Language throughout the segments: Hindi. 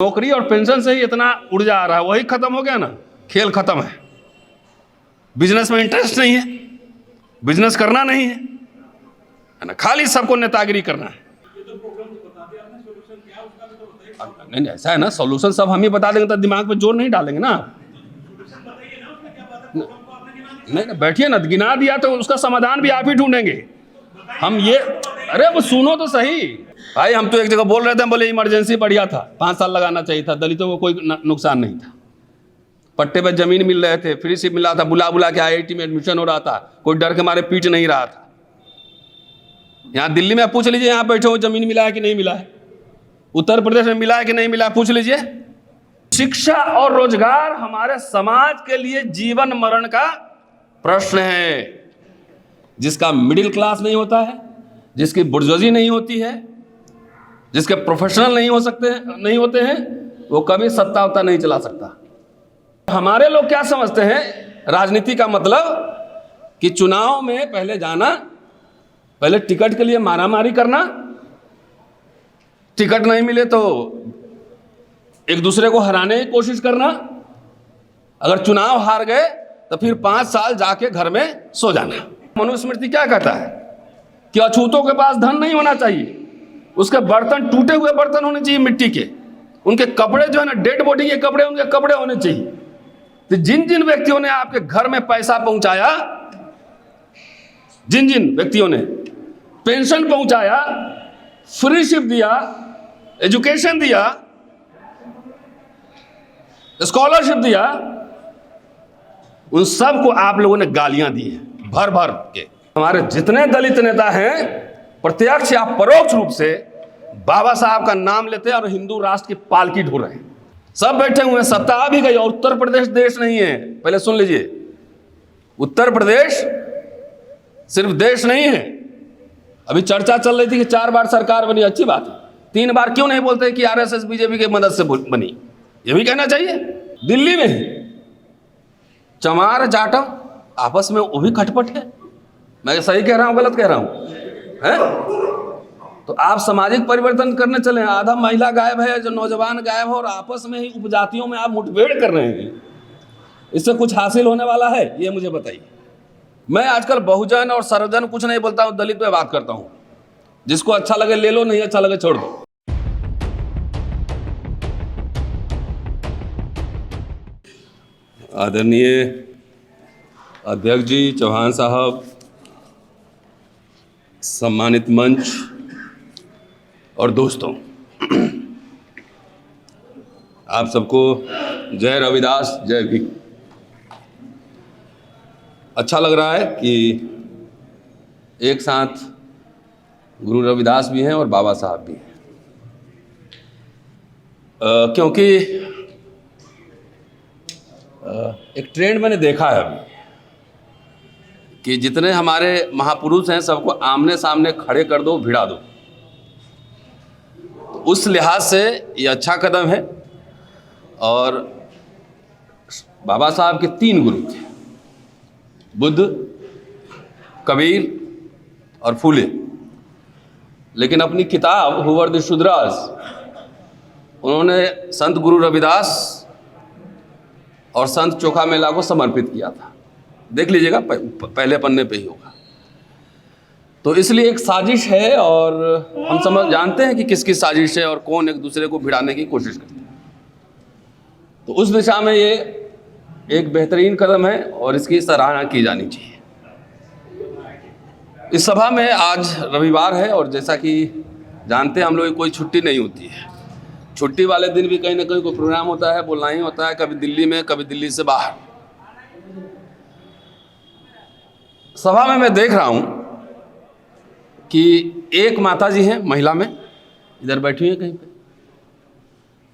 नौकरी और पेंशन से ही इतना ऊर्जा आ रहा है, वही खत्म हो गया ना, खेल खत्म है। बिजनेस में इंटरेस्ट नहीं है, बिजनेस करना नहीं है ना, खाली सबको नेतागिरी करना है। नहीं नहीं, ऐसा है ना, सॉल्यूशन सब हम ही बता देंगे तो दिमाग पे जोर नहीं डालेंगे ना। नहीं ना, बैठिए ना, गिना दिया तो उसका समाधान भी आप ही ढूंढेंगे। हम ये, अरे वो सुनो तो सही भाई, हम तो एक जगह बोल रहे थे, बोले इमरजेंसी बढ़िया था, 5 साल लगाना चाहिए था, दलितों को कोई नुकसान नहीं था, पट्टे पे जमीन मिल रहे थे, फ्री शिप मिल रहा था, बुला बुला के IIT में एडमिशन हो रहा था, कोई डर के मारे पीट नहीं रहा था। यहाँ दिल्ली में पूछ लीजिए, यहाँ बैठे हो जमीन मिला है कि नहीं मिला है, उत्तर प्रदेश में मिला है कि नहीं मिला है, पूछ लीजिए। शिक्षा और रोजगार हमारे समाज के लिए जीवन मरण का प्रश्न है। जिसका मिडिल क्लास नहीं होता है, जिसकी बुर्जुआजी नहीं होती है, जिसके प्रोफेशनल नहीं होते हैं, वो कभी सत्ता वत्ता नहीं चला सकता। हमारे लोग क्या समझते हैं, राजनीति का मतलब कि चुनाव में पहले जाना, पहले टिकट के लिए मारामारी करना, टिकट नहीं मिले तो एक दूसरे को हराने की कोशिश करना, अगर चुनाव हार गए तो फिर 5 साल जाके घर में सो जाना। मनुस्मृति क्या कहता है कि अछूतों के पास धन नहीं होना चाहिए, उसके बर्तन टूटे हुए बर्तन होने चाहिए मिट्टी के, उनके कपड़े जो है ना, डेड बॉडी के कपड़े, उनके कपड़े होने चाहिए। तो जिन जिन व्यक्तियों ने आपके घर में पैसा पहुंचाया, जिन जिन व्यक्तियों ने पेंशन पहुंचाया, फ्री शिप दिया, एजुकेशन दिया, स्कॉलरशिप दिया, उन सबको आप लोगों ने गालियां दी हैं भर भर के। हमारे जितने दलित नेता हैं, प्रत्यक्ष या परोक्ष रूप से बाबा साहब का नाम लेते हैं और हिंदू राष्ट्र की पालकी ढो रहे हैं। सब बैठे हुए हैं, सत्ता आ भी गई। और उत्तर प्रदेश देश नहीं है, पहले सुन लीजिए, उत्तर प्रदेश सिर्फ देश नहीं है। अभी चर्चा चल रही थी कि 4 बार सरकार बनी, अच्छी बात है, 3 बार क्यों नहीं बोलते कि RSS BJP की मदद से बनी, ये भी कहना चाहिए। दिल्ली में ही चमार जाटव आपस में वो भी खटपट है। मैं सही कह रहा हूं, गलत कह रहा हूं है? तो आप सामाजिक परिवर्तन करने चले, आधा महिला गायब है, जो नौजवान गायब है, और आपस में ही उपजातियों में आप मुठभेड़ कर रहे हैं। इससे कुछ हासिल होने वाला है, ये मुझे बताइए। मैं आजकल बहुजन और सर्वजन कुछ नहीं बोलता हूं, दलित पे बात करता हूं। जिसको अच्छा लगे ले लो, नहीं अच्छा लगे छोड़ दो। आदरणीय अध्यक्ष जी, चौहान साहब, सम्मानित मंच और दोस्तों, आप सबको जय रविदास, जय भीम। अच्छा लग रहा है कि एक साथ गुरु रविदास भी हैं और बाबा साहब भी हैं, क्योंकि एक ट्रेंड मैंने देखा है अभी कि जितने हमारे महापुरुष हैं सबको आमने सामने खड़े कर दो, भिड़ा दो। तो उस लिहाज से ये अच्छा कदम है। और बाबा साहब के 3 गुरु थे, बुद्ध, कबीर और फूले। लेकिन अपनी किताब हुवर द शुद्रास उन्होंने संत गुरु रविदास और संत चोखा मेला को समर्पित किया था। देख लीजिएगा, पहले पन्ने पे ही होगा। तो इसलिए एक साजिश है, और हम जानते हैं कि किसकी साजिश है और कौन एक दूसरे को भिड़ाने की कोशिश करते हैं। तो उस दिशा में ये एक बेहतरीन कदम है और इसकी सराहना की जानी चाहिए। इस सभा में आज रविवार है, और जैसा कि जानते हैं हम लोग की कोई छुट्टी नहीं होती है। छुट्टी वाले दिन भी कहीं ना कहीं कोई प्रोग्राम होता है, बोलना ही होता है, कभी दिल्ली में, कभी दिल्ली से बाहर। सभा में मैं देख रहा हूं कि एक माता जी हैं, महिला में, इधर बैठी हुई है कहीं पे,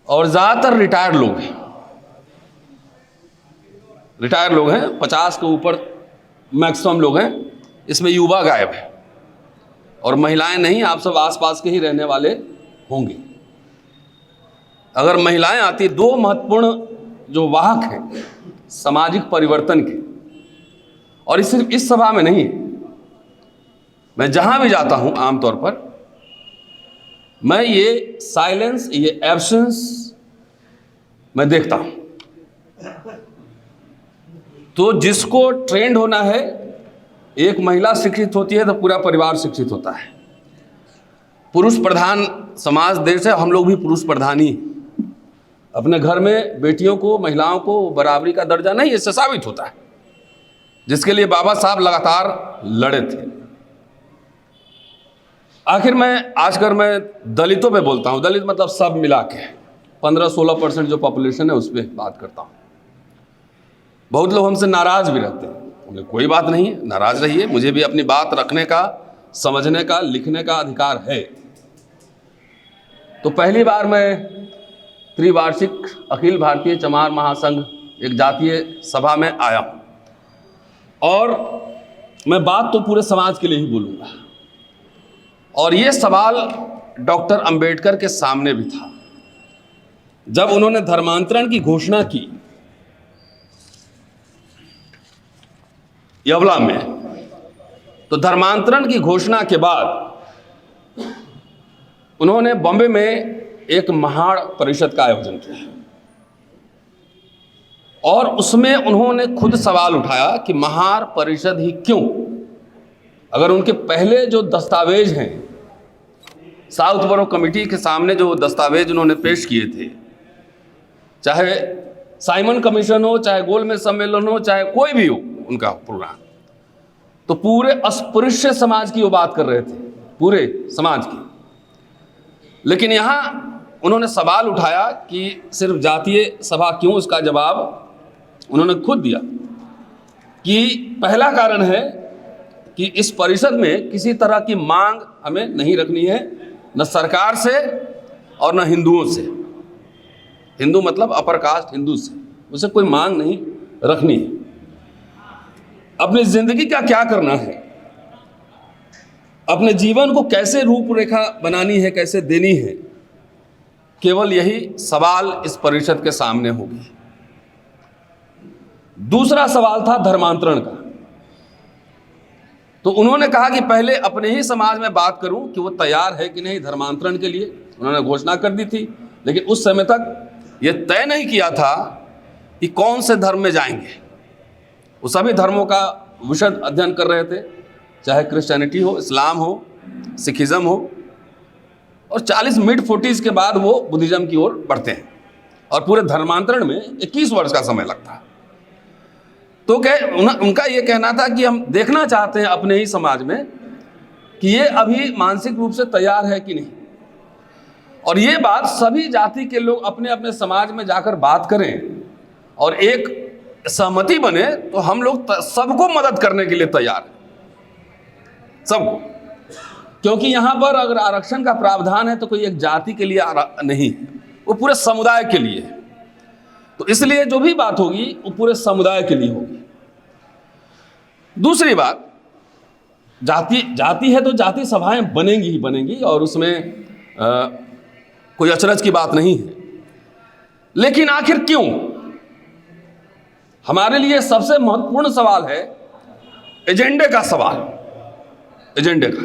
और ज़्यादातर रिटायर्ड लोग हैं। 50 के ऊपर मैक्सिमम लोग हैं, इसमें युवा गायब है, और महिलाएं नहीं। आप सब आसपास के ही रहने वाले होंगे। अगर महिलाएं आती, 2 महत्वपूर्ण जो वाहक हैं सामाजिक परिवर्तन के, और सिर्फ इस सभा में नहीं, मैं जहां भी जाता हूं आमतौर पर मैं ये साइलेंस, ये एब्सेंस मैं देखता हूं। तो जिसको ट्रेंड होना है, एक महिला शिक्षित होती है तो पूरा परिवार शिक्षित होता है। पुरुष प्रधान समाज देश है, हम लोग भी पुरुष प्रधान ही। अपने घर में बेटियों को, महिलाओं को बराबरी का दर्जा नहीं, इससे साबित होता है, जिसके लिए बाबा साहब लगातार लड़े थे। आखिर मैं दलितों पे बोलता हूं। दलित मतलब सब मिला के 15-16% जो पॉपुलेशन है उस पर बात करता हूं। बहुत लोग हमसे नाराज भी रहते हैं, उन्हें कोई बात नहीं है, नाराज रहिए, मुझे भी अपनी बात रखने का, समझने का, लिखने का अधिकार है। तो पहली बार मैं त्रिवार्षिक अखिल भारतीय चमार महासंघ एक जातीय सभा में आया हूं, और मैं बात तो पूरे समाज के लिए ही बोलूंगा। और ये सवाल डॉक्टर अंबेडकर के सामने भी था जब उन्होंने धर्मांतरण की घोषणा की यवला में। तो धर्मांतरण की घोषणा के बाद उन्होंने बॉम्बे में एक महाड़ परिषद का आयोजन किया, और उसमें उन्होंने खुद सवाल उठाया कि महाड़ परिषद ही क्यों, अगर उनके पहले जो दस्तावेज हैं, साउथ बरो कमेटी के सामने जो दस्तावेज उन्होंने पेश किए थे, चाहे साइमन कमीशन हो, चाहे गोलमेज सम्मेलन हो, चाहे कोई भी हो उनका प्रोग्राम, तो पूरे अस्पृश्य समाज की वो बात कर रहे थे, पूरे समाज की। लेकिन यहां उन्होंने सवाल उठाया कि सिर्फ जातीय सभा क्यों, उसका जवाब उन्होंने खुद दिया कि पहला कारण है कि इस परिषद में किसी तरह की मांग हमें नहीं रखनी है, न सरकार से और न हिंदुओं से। हिंदू मतलब अपर कास्ट हिंदू से, उसे कोई मांग नहीं रखनी है। अपनी जिंदगी का क्या करना है, अपने जीवन को कैसे रूपरेखा बनानी है, कैसे देनी है, केवल यही सवाल इस परिषद के सामने होगी। दूसरा सवाल था धर्मांतरण का। तो उन्होंने कहा कि पहले अपने ही समाज में बात करूं कि वो तैयार है कि नहीं धर्मांतरण के लिए। उन्होंने घोषणा कर दी थी, लेकिन उस समय तक ये तय नहीं किया था कि कौन से धर्म में जाएंगे। वो सभी धर्मों का विशद अध्ययन कर रहे थे, चाहे क्रिश्चियनिटी हो, इस्लाम हो, सिखिज्म हो, और 40 मिड-40s के बाद वो बुद्धिज्म की ओर बढ़ते हैं, और पूरे धर्मांतरण में 21 वर्ष का समय लगता है। तो उनका ये कहना था कि हम देखना चाहते हैं अपने ही समाज में कि ये अभी मानसिक रूप से तैयार है कि नहीं, और ये बात सभी जाति के लोग अपने अपने समाज में जाकर बात करें और एक सहमति बने, तो हम लोग सबको मदद करने के लिए तैयार हैं, सबको। क्योंकि यहां पर अगर आरक्षण का प्रावधान है तो कोई एक जाति के लिए नहीं, वो पूरे समुदाय के लिए है। तो इसलिए जो भी बात होगी वो पूरे समुदाय के लिए होगी। दूसरी बात, जाति है तो जाति सभाएं बनेंगी ही बनेंगी, और उसमें कोई अचरज की बात नहीं है। लेकिन आखिर क्यों? हमारे लिए सबसे महत्वपूर्ण सवाल है एजेंडे का सवाल, एजेंडे का,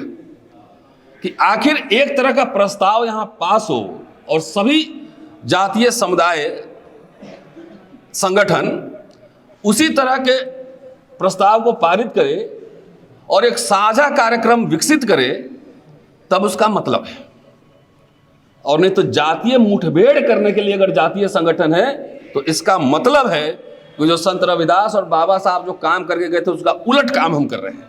कि आखिर एक तरह का प्रस्ताव यहां पास हो और सभी जातीय समुदाय संगठन उसी तरह के प्रस्ताव को पारित करे और एक साझा कार्यक्रम विकसित करे, तब उसका मतलब है। और नहीं तो जातीय मुठभेड़ करने के लिए अगर जातीय संगठन है तो इसका मतलब है कि जो संत रविदास और बाबा साहब जो काम करके गए थे उसका उलट काम हम कर रहे हैं।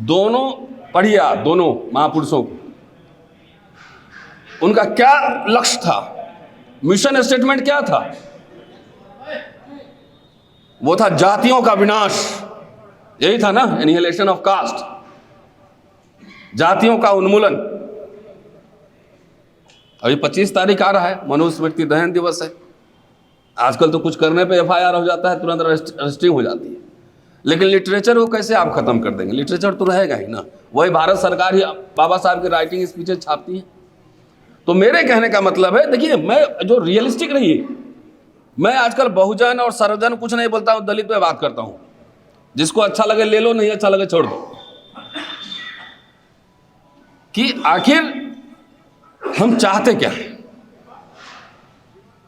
दोनों पढ़िए, दोनों महापुरुषों को, उनका क्या लक्ष्य था, मिशन स्टेटमेंट क्या था? वो था जातियों का विनाश, यही था ना, एनिहिलेशन ऑफ कास्ट, जातियों का उन्मूलन। अभी 25 तारीख आ रहा है, मनुस्मृति दहन दिवस है। आजकल तो कुछ करने पे FIR हो जाता है, तुरंत रजिस्ट्रिंग हो जाती है। लेकिन लिटरेचर को कैसे आप खत्म कर देंगे? लिटरेचर तो रहेगा ही ना। वही भारत सरकार ही बाबा साहब की राइटिंग स्पीचेस छापती है। तो मेरे कहने का मतलब है, देखिए, मैं जो रियलिस्टिक रहिए, मैं आजकल बहुजन और सर्वजन कुछ नहीं बोलता हूं, दलित पे बात करता हूं। जिसको अच्छा लगे ले लो, नहीं अच्छा लगे छोड़ दो। कि आखिर हम चाहते क्या हैं?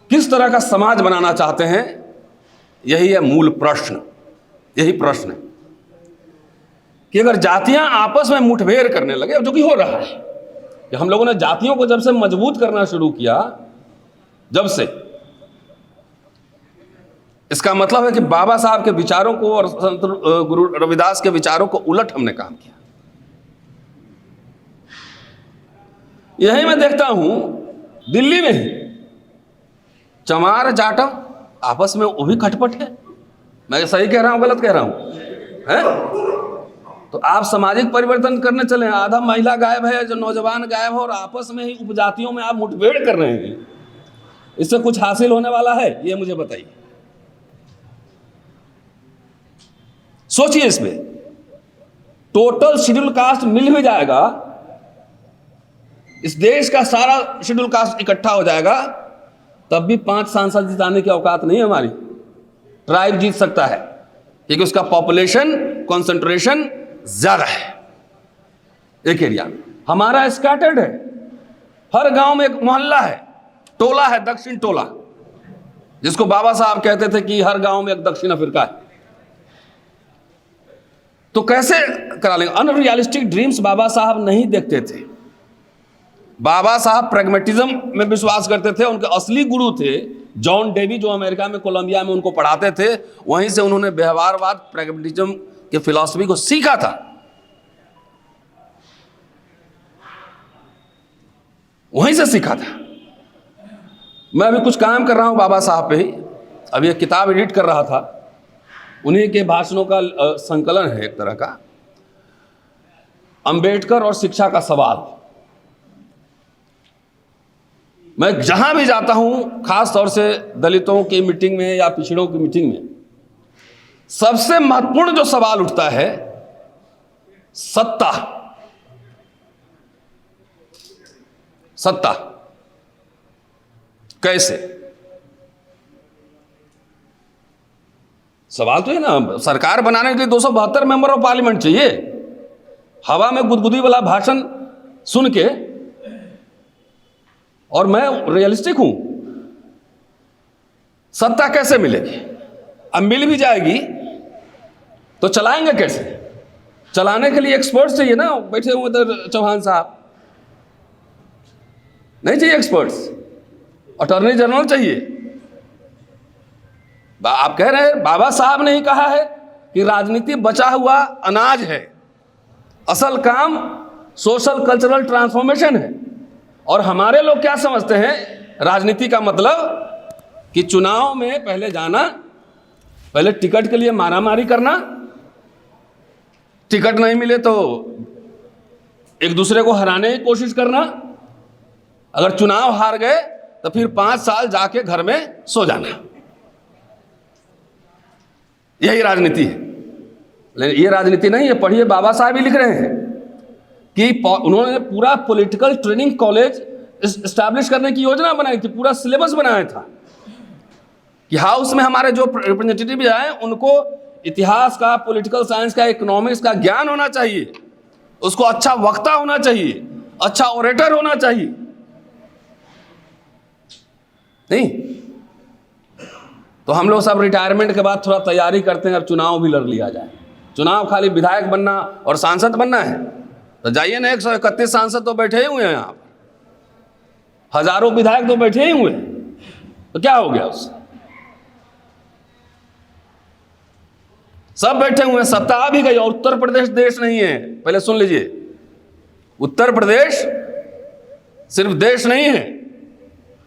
किस तरह का समाज बनाना चाहते हैं, यही है मूल प्रश्न। यही प्रश्न है कि अगर जातियां आपस में मुठभेड़ करने लगे, जो कि हो रहा है, कि हम लोगों ने जातियों को जब से मजबूत करना शुरू किया, जब से, इसका मतलब है कि बाबा साहब के विचारों को और संत गुरु रविदास के विचारों को उलट हमने काम किया। यही मैं देखता हूं दिल्ली में ही चमार जाटव आपस में वो भी खटपट है। मैं सही कह रहा हूं, गलत कह रहा हूं, है? तो आप सामाजिक परिवर्तन करने चले, आधा महिला गायब है, जो नौजवान गायब है, और आपस में ही उपजातियों में आप मुठभेड़ कर रहे हैं। इससे कुछ हासिल होने वाला है? ये मुझे बताइए। सोचिए इसमें, टोटल शेड्यूल कास्ट मिल भी जाएगा, इस देश का सारा शेड्यूल कास्ट इकट्ठा हो जाएगा, तब भी 5 सांसद जिताने की औकात नहीं है हमारी। ट्राइब जीत सकता है क्योंकि उसका पॉपुलेशन कंसंट्रेशन ज्यादा है एक एरिया में। हमारा स्कैटर्ड है, हर गांव में एक मोहल्ला है, टोला है, दक्षिण टोला, जिसको बाबा साहब कहते थे कि हर गांव में एक दक्षिण अफ्रीका है। तो कैसे करा लेंगे? अनरियलिस्टिक ड्रीम्स बाबा साहब नहीं देखते थे। बाबा साहब प्रैग्मेटिज्म में विश्वास करते थे। उनके असली गुरु थे जॉन डेवी, जो अमेरिका में कोलंबिया में उनको पढ़ाते थे। वहीं से उन्होंने व्यवहारवाद, प्रैग्मेटिज्म के फिलॉसफी को सीखा था। वहीं से सीखा था। मैं अभी कुछ काम कर रहा हूं बाबा साहब पे ही, अभी एक किताब एडिट कर रहा था, उन्हीं के भाषणों का संकलन है एक तरह का, अंबेडकर और शिक्षा का सवाल। मैं जहां भी जाता हूं, खास तौर से दलितों की मीटिंग में या पिछड़ों की मीटिंग में, सबसे महत्वपूर्ण जो सवाल उठता है, सत्ता। सत्ता कैसे? सवाल तो है ना, सरकार बनाने के लिए 272 मेंबर ऑफ पार्लियामेंट चाहिए। हवा में गुदगुदी वाला भाषण सुन के, और मैं रियलिस्टिक हूं, सत्ता कैसे मिलेगी? अब मिल भी जाएगी तो चलाएंगे कैसे? चलाने के लिए एक्सपर्ट्स चाहिए ना। बैठे हुए इधर चौहान साहब, नहीं चाहिए एक्सपर्ट्स, अटॉर्नी जनरल चाहिए। आप कह रहे हैं, बाबा साहब ने ही कहा है कि राजनीति बचा हुआ अनाज है, असल काम सोशल कल्चरल ट्रांसफॉर्मेशन है। और हमारे लोग क्या समझते हैं, राजनीति का मतलब कि चुनाव में पहले जाना, पहले टिकट के लिए मारामारी करना, टिकट नहीं मिले तो एक दूसरे को हराने की कोशिश करना, अगर चुनाव हार गए तो फिर 5 साल जाके घर में सो जाना। यही राजनीति है। लेकिन ये राजनीति नहीं है। पढ़िए, बाबा साहब ही लिख रहे हैं कि उन्होंने पूरा पॉलिटिकल ट्रेनिंग कॉलेज एस्टैब्लिश करने की योजना बनाई थी, पूरा सिलेबस बनाया था कि हाउस में हमारे जो रिप्रेजेंटेटिव आए उनको इतिहास का, पॉलिटिकल साइंस का, इकोनॉमिक्स का ज्ञान होना चाहिए, उसको अच्छा वक्ता होना चाहिए, अच्छा ओरेटर होना चाहिए। नहीं तो हम लोग सब रिटायरमेंट के बाद थोड़ा तैयारी करते हैं, अब चुनाव भी लड़ लिया जाए। चुनाव खाली विधायक बनना और सांसद बनना है तो जाइए ना, 131 सांसद तो बैठे ही हुए हैं, यहाँ पर हजारों विधायक तो बैठे ही हुए हैं, तो क्या हो गया उससे? सब बैठे हुए हैं, सत्ता आ भी गई। और उत्तर प्रदेश देश नहीं है, पहले सुन लीजिए, उत्तर प्रदेश सिर्फ देश नहीं है।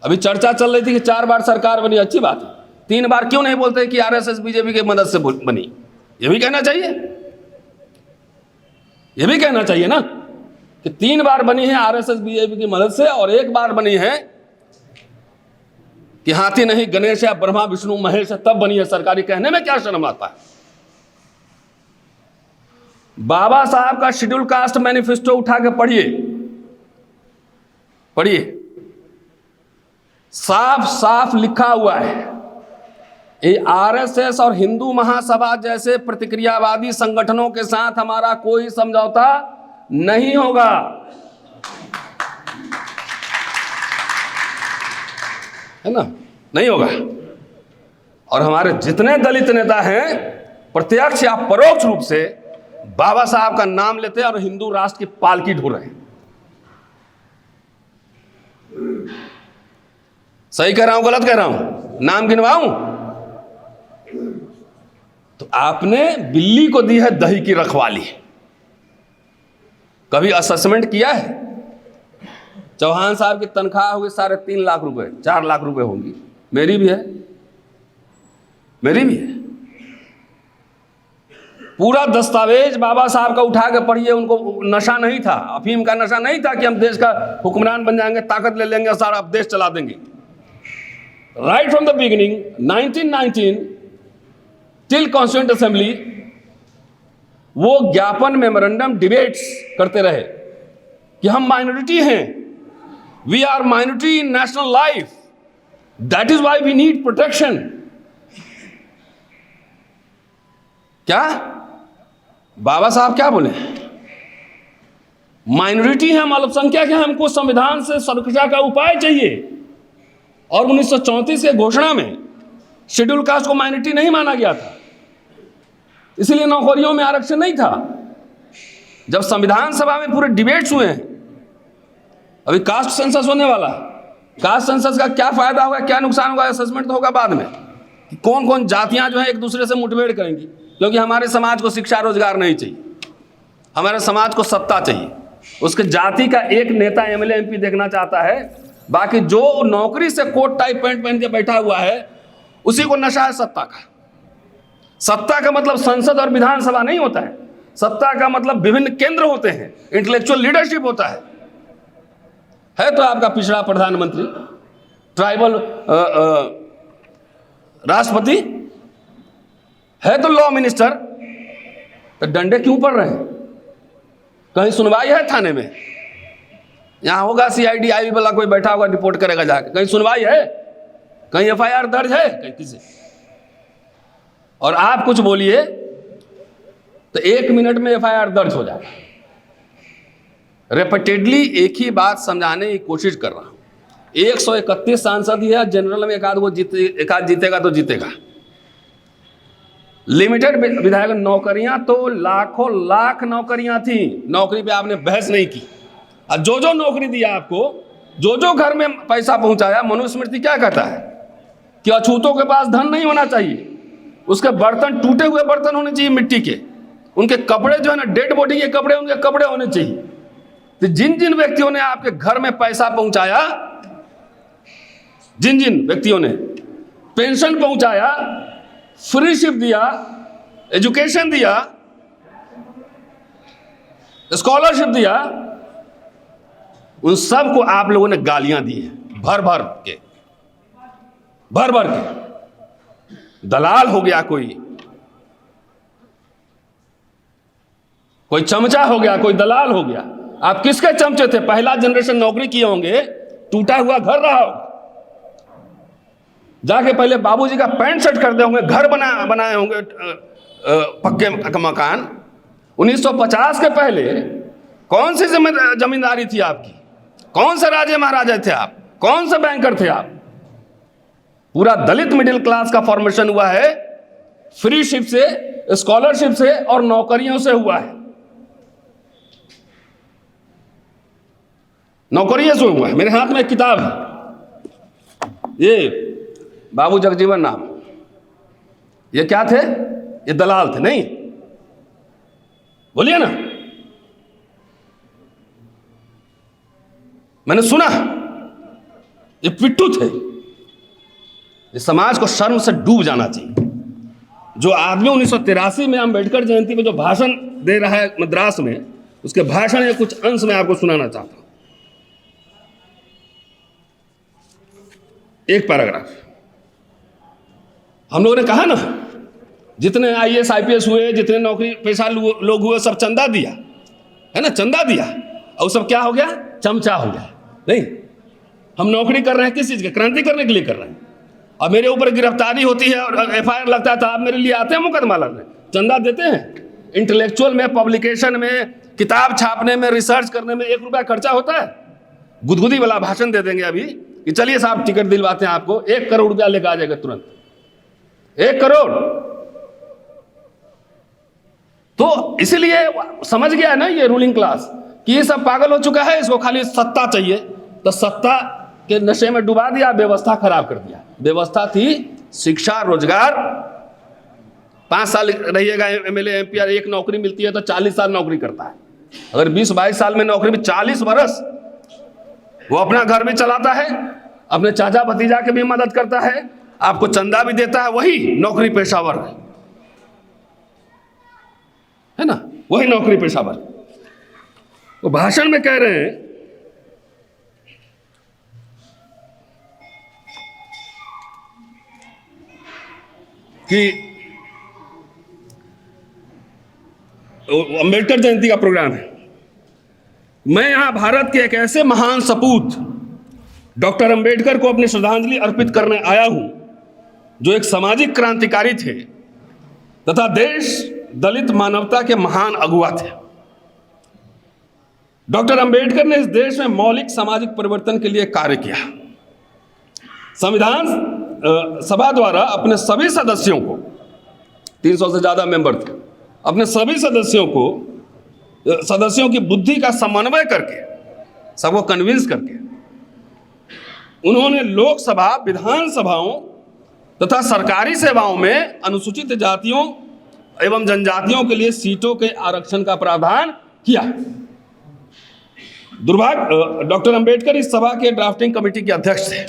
अभी चर्चा चल रही थी कि 4 बार सरकार बनी, अच्छी बात है। 3 बार क्यों नहीं बोलते कि आरएसएस बीजेपी की मदद से बनी? ये भी कहना चाहिए, ये भी कहना चाहिए ना कि 3 बार बनी है आरएसएस बीजेपी की मदद से, और 1 बार बनी है कि हाथी नहीं गणेश या ब्रह्मा विष्णु महेश है तब बनी है सरकारी। कहने में क्या शर्म आता है? बाबा साहब का शेड्यूल कास्ट मैनिफेस्टो उठा के पढ़िए, पढ़िए, साफ साफ लिखा हुआ है, ये आरएसएस और हिंदू महासभा जैसे प्रतिक्रियावादी संगठनों के साथ हमारा कोई समझौता नहीं होगा। है ना? नहीं होगा। और हमारे जितने दलित नेता हैं प्रत्यक्ष या परोक्ष रूप से बाबा साहब का नाम लेते हैं और हिंदू राष्ट्र की पालकी ढो रहे हैं। सही कह रहा हूं गलत कह रहा हूं? नाम गिनवाऊं? तो आपने बिल्ली को दी है दही की रखवाली। कभी असेसमेंट किया है? चौहान साहब की तनख्वाह होगी 3.5 लाख रुपए, 4 लाख रुपए होंगी। मेरी भी है, मेरी भी है। पूरा दस्तावेज बाबा साहब का उठा के पढ़िए। उनको नशा नहीं था, अफीम का नशा नहीं था कि हम देश का हुक्मरान बन जाएंगे, ताकत ले लेंगे, सारा देश चला देंगे। Right from the beginning 1919 till constituent assembly वो ज्ञापन मेमोरेंडम डिबेट्स करते रहे कि हम माइनॉरिटी हैं, we are minority in national life, that is why we need protection. क्या बाबा साहब क्या बोले? माइनॉरिटी है, हम अल्पसंख्यक हैं, हमको संविधान से सुरक्षा का उपाय चाहिए। और 1934 के घोषणा में शेड्यूल कास्ट को माइनॉरिटी नहीं माना गया था, इसलिए नौकरियों में आरक्षण नहीं था। जब संविधान सभा में पूरे डिबेट्स हुए हैं, अभी कास्ट सेंसस होने वाला, कास्ट सेंसस का क्या फायदा होगा, क्या नुकसान होगा, असेसमेंट तो होगा बाद में कि कौन कौन जातियां जो है एक दूसरे से मुठभेड़ करेंगी। क्योंकि हमारे समाज को शिक्षा रोजगार नहीं चाहिए, हमारे समाज को सत्ता चाहिए। उसके जाति का एक नेता एमएलए एमपी देखना चाहता है, बाकी जो नौकरी से कोट टाई पैंट पहन के बैठा हुआ है उसी को नशा है सत्ता का। सत्ता का मतलब संसद और विधानसभा नहीं होता है, सत्ता का मतलब विभिन्न केंद्र होते हैं, इंटेलेक्चुअल लीडरशिप होता है तो आपका पिछड़ा प्रधानमंत्री, ट्राइबल राष्ट्रपति है, तो लॉ मिनिस्टर, तो डंडे क्यों पड़ रहे हैं? कहीं सुनवाई है थाने में? यहां होगा सीआईडी आई वाला कोई बैठा होगा, रिपोर्ट करेगा जाके, कहीं सुनवाई है, कहीं एफआईआर दर्ज है कहीं किसी? और आप कुछ बोलिए तो 1 मिनट में एफआईआर दर्ज हो जाएगा। रिपीटेडली एक ही बात समझाने की कोशिश कर रहा हूं। 131 सांसद ही है, जनरल में एक आध जीतेगा तो जीतेगा। लिमिटेड विधायक नौकरियां तो लाखों लाख नौकरियां थी, नौकरी पे आपने बहस नहीं की। और जो जो नौकरी दिया आपको, जो जो घर में पैसा पहुंचाया, मनुस्मृति क्या कहता है कि अछूतों के पास धन नहीं होना चाहिए, उसके बर्तन टूटे हुए बर्तन होने चाहिए मिट्टी के, उनके कपड़े जो है ना डेड बॉडी के कपड़े, उनके कपड़े होने चाहिए। तो जिन जिन व्यक्तियों ने आपके घर में पैसा पहुंचाया, जिन जिन व्यक्तियों ने पेंशन पहुंचाया, फ्री शिप दिया, एजुकेशन दिया, स्कॉलरशिप दिया, उन सब को आप लोगों ने गालियां दी हैं भर भर के। दलाल हो गया, कोई चमचा हो गया, कोई दलाल हो गया। आप किसके चमचे थे? पहला जनरेशन नौकरी किए होंगे, टूटा हुआ घर रहा हो, जाके पहले बाबूजी का पैंट शर्ट खरीदे होंगे, घर बनाए होंगे, पक्के मकान। 1950 के पहले कौन सी जमींदारी थी आपकी? कौन से राजे महाराजा थे आप? कौन से बैंकर थे आप? पूरा दलित मिडिल क्लास का फॉर्मेशन हुआ है फ्री शिप से, स्कॉलरशिप से और नौकरियों से हुआ है। नौकरियों से हुआ है। मेरे हाथ में एक किताब है, ये बाबू जगजीवन राम, ये क्या थे? ये दलाल थे नहीं? बोलिए ना। मैंने सुना ये पिट्टू थे। इस समाज को शर्म से डूब जाना चाहिए। जो आदमी 1983 में अम्बेडकर जयंती में जो भाषण दे रहा है मद्रास में, उसके भाषण के कुछ अंश में आपको सुनाना चाहता हूं। एक पैराग्राफ। हम लोगों ने कहा ना, जितने आईएएस आईपीएस हुए, जितने नौकरी पेशा लोग हुए, सब चंदा दिया, है ना, चंदा दिया, और सब क्या हो गया? चमचा हो गया। नहीं, हम नौकरी कर रहे हैं किस चीज के? क्रांति करने के लिए कर रहे हैं। और मेरे ऊपर गिरफ्तारी होती है और एफआईआर लगता है, तो आप मेरे लिए आते हैं मुकदमा लड़ने, चंदा देते हैं? इंटेलेक्चुअल में, पब्लिकेशन में, किताब छापने में, रिसर्च करने में 1 रुपया खर्चा होता है? गुदगुदी वाला भाषण दे देंगे अभी, कि चलिए साहब टिकट दिलवाते हैं आपको, 1 करोड़ रुपया लेकर आ जाएगा तुरंत, 1 करोड़। तो इसलिए समझ गया ना ये रूलिंग क्लास कि ये सब पागल हो चुका है, इसको खाली सत्ता चाहिए। तो सत्ता के नशे में डुबा दिया, व्यवस्था खराब कर दिया। व्यवस्था थी शिक्षा, रोजगार। 5 साल रहिएगा एमएलए एमपी, एक नौकरी मिलती है तो 40 साल नौकरी करता है। अगर 20-22 साल में नौकरी में 40 बरस वो अपना घर भी चलाता है, अपने चाचा भतीजा के भी मदद करता है, आपको चंदा भी देता है, वही नौकरी पेशावर है ना, वही नौकरी पेशावर। वो भाषण में कह रहे हैं कि अंबेडकर जयंती का प्रोग्राम है, मैं यहां भारत के एक ऐसे महान सपूत डॉक्टर अंबेडकर को अपनी श्रद्धांजलि अर्पित करने आया हूं जो एक सामाजिक क्रांतिकारी थे तथा देश, दलित, मानवता के महान अगुवा थे। डॉक्टर अंबेडकर ने इस देश में मौलिक सामाजिक परिवर्तन के लिए कार्य किया। संविधान सभा द्वारा अपने सभी सदस्यों को, 300 से ज्यादा मेंबर थे, अपने सभी सदस्यों की बुद्धि का समन्वय करके, सबको कन्विंस करके उन्होंने लोकसभा, विधानसभाओं तथा सरकारी सेवाओं में अनुसूचित जातियों एवं जनजातियों के लिए सीटों के आरक्षण का प्रावधान किया। दुर्भाग्य, डॉक्टर अंबेडकर इस सभा के ड्राफ्टिंग कमेटी के अध्यक्ष थे।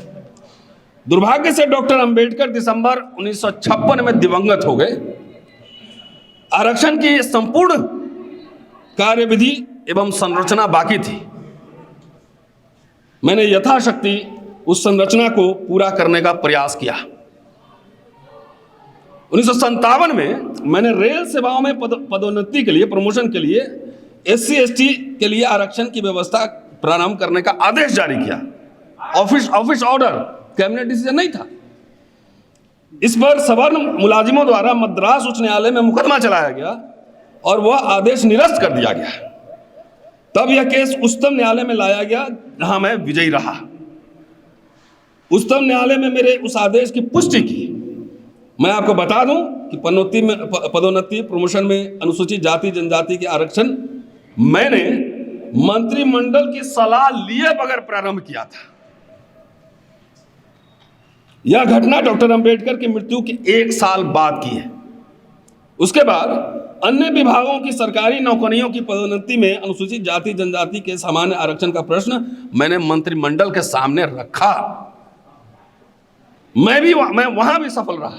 दुर्भाग्य से डॉक्टर अंबेडकर दिसंबर 1956 में दिवंगत हो गए। आरक्षण की संपूर्ण कार्यविधि एवं संरचना बाकी थी। मैंने यथाशक्ति उस संरचना को पूरा करने का प्रयास किया। 1957 में मैंने रेल सेवाओं में पदोन्नति के लिए, प्रमोशन के लिए SC ST के लिए आरक्षण की व्यवस्था प्रारंभ करने का आदेश जारी किया। ऑफिस ऑर्डर, कैबिनेट डिसीजन नहीं था। इस पर सवर्ण मुलाजिमों द्वारा मद्रास उच्च न्यायालय में मुकदमा चलाया गया और वह आदेश निरस्त कर दिया गया। तब यह केस उच्चतम न्यायालय में लाया गया, जहां मैं विजयी रहा। उच्चतम न्यायालय में मेरे उस आदेश की पुष्टि की। मैं आपको बता दूं कि पदोन्नति, प्रमोशन में अनुसूचित जाति जनजाति के आरक्षण मैंने मंत्रिमंडल की सलाह लिए बगैर प्रारंभ किया था। यह घटना डॉक्टर अंबेडकर की मृत्यु के 1 साल बाद की है। उसके बाद अन्य विभागों की सरकारी नौकरियों की पदोन्नति में अनुसूचित जाति जनजाति के सामान्य आरक्षण का प्रश्न मैंने मंत्रिमंडल के सामने रखा। मैं वहां भी सफल रहा।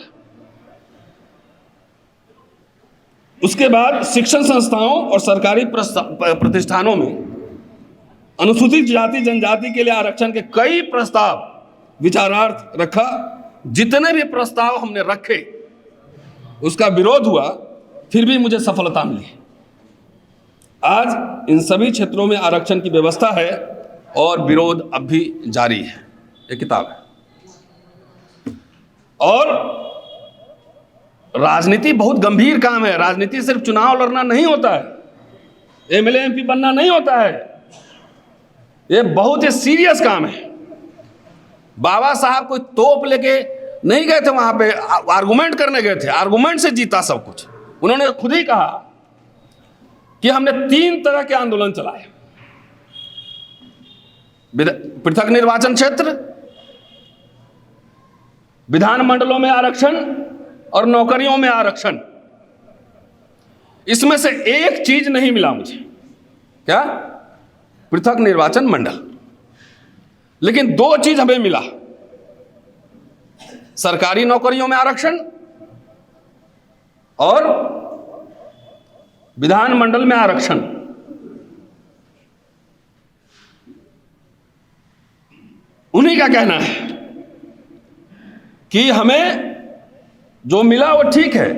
उसके बाद शिक्षण संस्थाओं और सरकारी प्रतिष्ठानों में अनुसूचित जाति जनजाति के लिए आरक्षण के कई प्रस्ताव विचारार्थ रखा। जितने भी प्रस्ताव हमने रखे उसका विरोध हुआ, फिर भी मुझे सफलता मिली। आज इन सभी क्षेत्रों में आरक्षण की व्यवस्था है और विरोध अब भी जारी है। ये किताब है। और राजनीति बहुत गंभीर काम है। राजनीति सिर्फ चुनाव लड़ना नहीं होता है, एमएलए एमपी बनना नहीं होता है। ये बहुत ही सीरियस काम है। बाबा साहब कोई तोप लेके नहीं गए थे वहां पे, आर्गुमेंट करने गए थे। आर्गुमेंट से जीता सब कुछ। उन्होंने खुद ही कहा कि हमने 3 तरह के आंदोलन चलाए: पृथक निर्वाचन क्षेत्र, विधानमंडलों में आरक्षण और नौकरियों में आरक्षण। इसमें से एक चीज नहीं मिला मुझे। क्या? पृथक निर्वाचन मंडल। लेकिन 2 चीज हमें मिला: सरकारी नौकरियों में आरक्षण और विधानमंडल में आरक्षण। उन्हीं का कहना है कि हमें जो मिला वो ठीक है,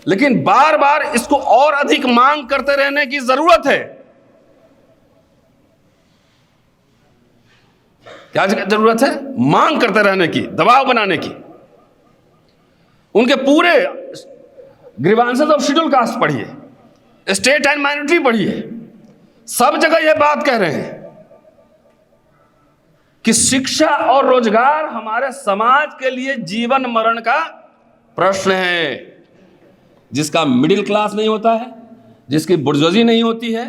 लेकिन बार बार इसको और अधिक मांग करते रहने की जरूरत है। क्या जरूरत है? मांग करते रहने की, दबाव बनाने की। उनके पूरे ग्रीवांसेस ऑफ शेड्यूल कास्ट पढ़िए, स्टेट एंड माइनॉरिटी पढ़िए, सब जगह यह बात कह रहे हैं कि शिक्षा और रोजगार हमारे समाज के लिए जीवन मरण का प्रश्न है। जिसका मिडिल क्लास नहीं होता है, जिसकी बुर्जुआजी नहीं होती है,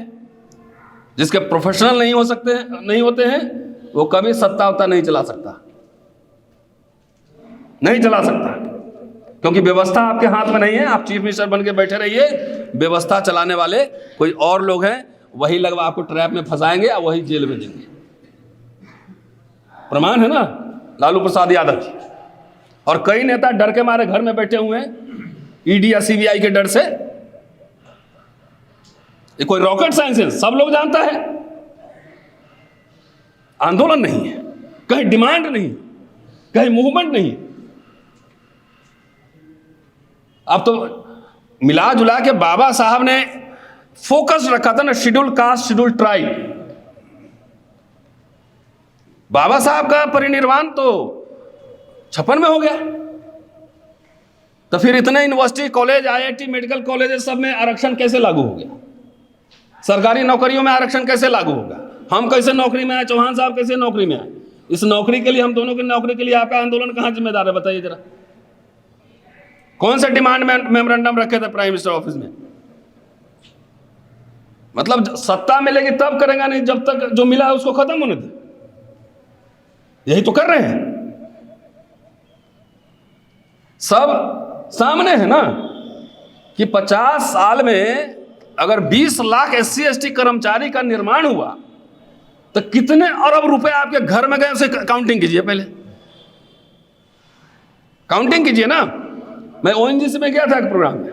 जिसके प्रोफेशनल नहीं होते हैं, वो कभी सत्ता वत्ता नहीं चला सकता, क्योंकि व्यवस्था आपके हाथ में नहीं है। आप चीफ मिनिस्टर बन के बैठे रहिए, व्यवस्था चलाने वाले कोई और लोग हैं, वही लगवा आपको ट्रैप में फंसाएंगे और वही जेल में देंगे। प्रमाण है ना लालू प्रसाद यादव की। और कई नेता डर के मारे घर में बैठे हुए हैं, ईडी या सीबीआई के डर से। ये कोई रॉकेट साइंस है, सब लोग जानता है। आंदोलन नहीं है, कहीं डिमांड नहीं, कहीं मूवमेंट नहीं। अब तो मिला जुला के बाबा साहब ने फोकस रखा था ना, शेड्यूल कास्ट शेड्यूल ट्राइब। बाबा साहब का परिनिर्वाण तो 56 में हो गया, तो फिर इतने university college IIT medical college सब में आरक्षण कैसे लागू हो गया? सरकारी नौकरियों में आरक्षण कैसे लागू होगा? हम कैसे नौकरी में आए, चौहान साहब कैसे नौकरी में आए? इस नौकरी के लिए, हम दोनों की नौकरी के लिए आपका आंदोलन कहां जिम्मेदार है, बताइए जरा। कौन से डिमांड मेमोरेंडम रखे थे प्राइम मिनिस्टर ऑफिस में? मतलब सत्ता मिलेगी तब करेगा, नहीं जब तक जो मिला है उसको खत्म होने दे। यही तो कर रहे हैं, सब सामने है ना कि 50 साल में अगर 20 लाख SC ST कर्मचारी का निर्माण हुआ तो कितने अरब रुपए आपके घर में गए, उसे काउंटिंग कीजिए, पहले काउंटिंग कीजिए ना। मैं ONGC में गया था एक प्रोग्राम में,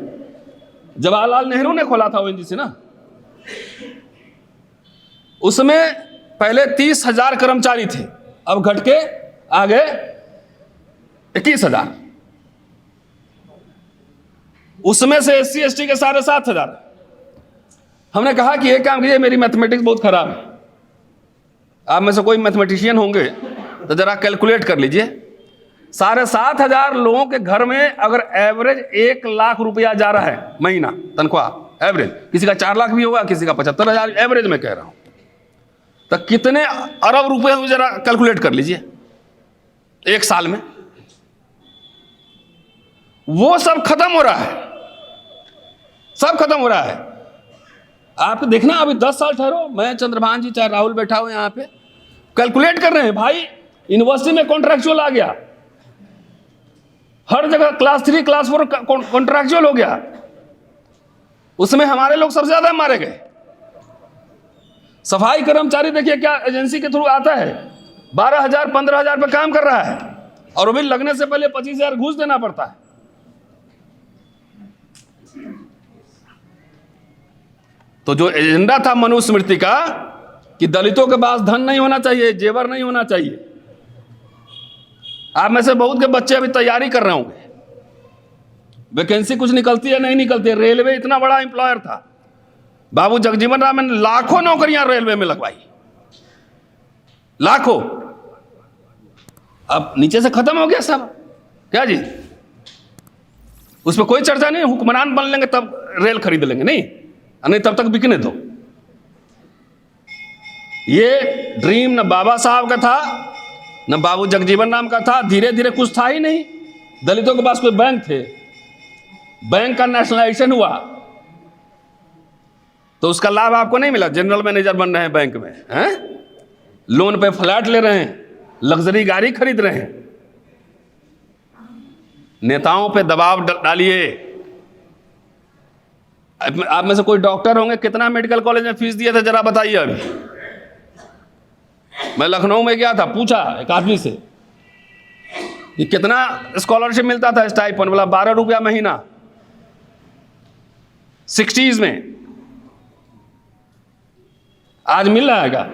जवाहरलाल नेहरू ने खोला था ONGC ना। उसमें पहले 30,000 कर्मचारी थे, अब घट के आ गए 21,000। उसमें से SC ST के 7,500। हमने कहा कि एक काम कीजिए, मेरी मैथमेटिक्स बहुत खराब है, आप में से कोई मैथमेटिशियन होंगे तो जरा कैलकुलेट कर लीजिए। 7,500 लोगों के घर में अगर एवरेज 1 लाख रुपया जा रहा है महीना तनख्वाह, एवरेज, किसी का 4 लाख भी होगा, किसी का 75,000, एवरेज में कह रहा हूं, तो कितने अरब रुपए हुए जरा कैलकुलेट कर लीजिए एक साल में। वो सब खत्म हो रहा है, सब खत्म हो रहा है। आप देखना, अभी 10 साल ठहरो, मैं, चंद्रभान जी, चाहे राहुल बैठा हो यहां पे, कैलकुलेट कर रहे हैं। भाई यूनिवर्सिटी में कॉन्ट्रैक्चुअल आ गया, हर जगह क्लास 3 क्लास 4 कॉन्ट्रैक्चुअल हो गया। उसमें हमारे लोग सबसे ज्यादा मारे गए। सफाई कर्मचारी देखिए क्या एजेंसी के थ्रू आता है, 12,000 15,000 पे काम कर रहा है, और वो भी लगने से पहले 25,000 घूस देना पड़ता है। तो जो एजेंडा था मनुस्मृति का कि दलितों के पास धन नहीं होना चाहिए, जेवर नहीं होना चाहिए, आप में से बहुत के बच्चे अभी तैयारी कर रहे होंगे, वैकेंसी कुछ निकलती है नहीं निकलती है। रेलवे इतना बड़ा एम्प्लॉयर था, बाबू जगजीवन राम ने लाखों नौकरियां रेलवे में लगवाई, लाखों। अब नीचे से खत्म हो गया सब, क्या जी? उस पर कोई चर्चा नहीं, हुक्मरान बन लेंगे तब रेल खरीद लेंगे, नहीं तब तक बिकने दो। ये ड्रीम न बाबा साहब का था, न बाबू जगजीवन राम का था। धीरे धीरे कुछ था ही नहीं। दलितों के पास कोई बैंक थे, बैंक का नेशनलाइजेशन हुआ तो उसका लाभ आपको नहीं मिला। जनरल मैनेजर बन रहे हैं बैंक में, हैं? लोन पे फ्लैट ले रहे हैं, लग्जरी गाड़ी खरीद रहे हैं। नेताओं पे दबाव डालिए। आप में से कोई डॉक्टर होंगे, कितना मेडिकल कॉलेज में फीस दिए थे जरा बताइए। अभी मैं लखनऊ में गया था, पूछा एक आदमी से कि कितना स्कॉलरशिप मिलता था, स्टाइपेंड, बोला 12 रुपया महीना, 60s में। आज मिल रहा है क्या?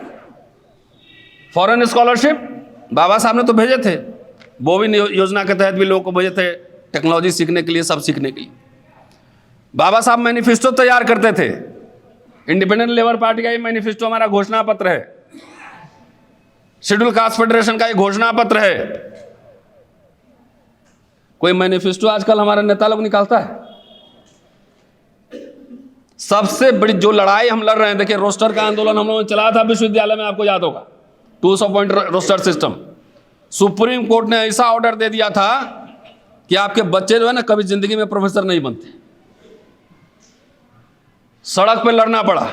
फॉरेन स्कॉलरशिप बाबा साहब ने तो भेजे थे, वो भी योजना के तहत भी लोगों को भेजे थे, टेक्नोलॉजी सीखने के लिए, सब सीखने के लिए। बाबा साहब मैनिफेस्टो तैयार करते थे। इंडिपेंडेंट लेबर पार्टी का ये मैनिफेस्टो हमारा घोषणा पत्र है, शेड्यूल कास्ट फेडरेशन का ये घोषणा पत्र है। कोई मैनिफेस्टो आजकल हमारा नेता लोग निकालता है? सबसे बड़ी जो लड़ाई हम लड़ रहे हैं, देखिए रोस्टर का आंदोलन हम लोगों ने चलाया था विश्वविद्यालय में, आपको याद होगा 200 point roster system. Supreme court ने ऐसा ऑर्डर दे दिया था कि आपके बच्चे जो है ना कभी जिंदगी में प्रोफेसर नहीं बनते। सड़क पे लड़ना पड़ा,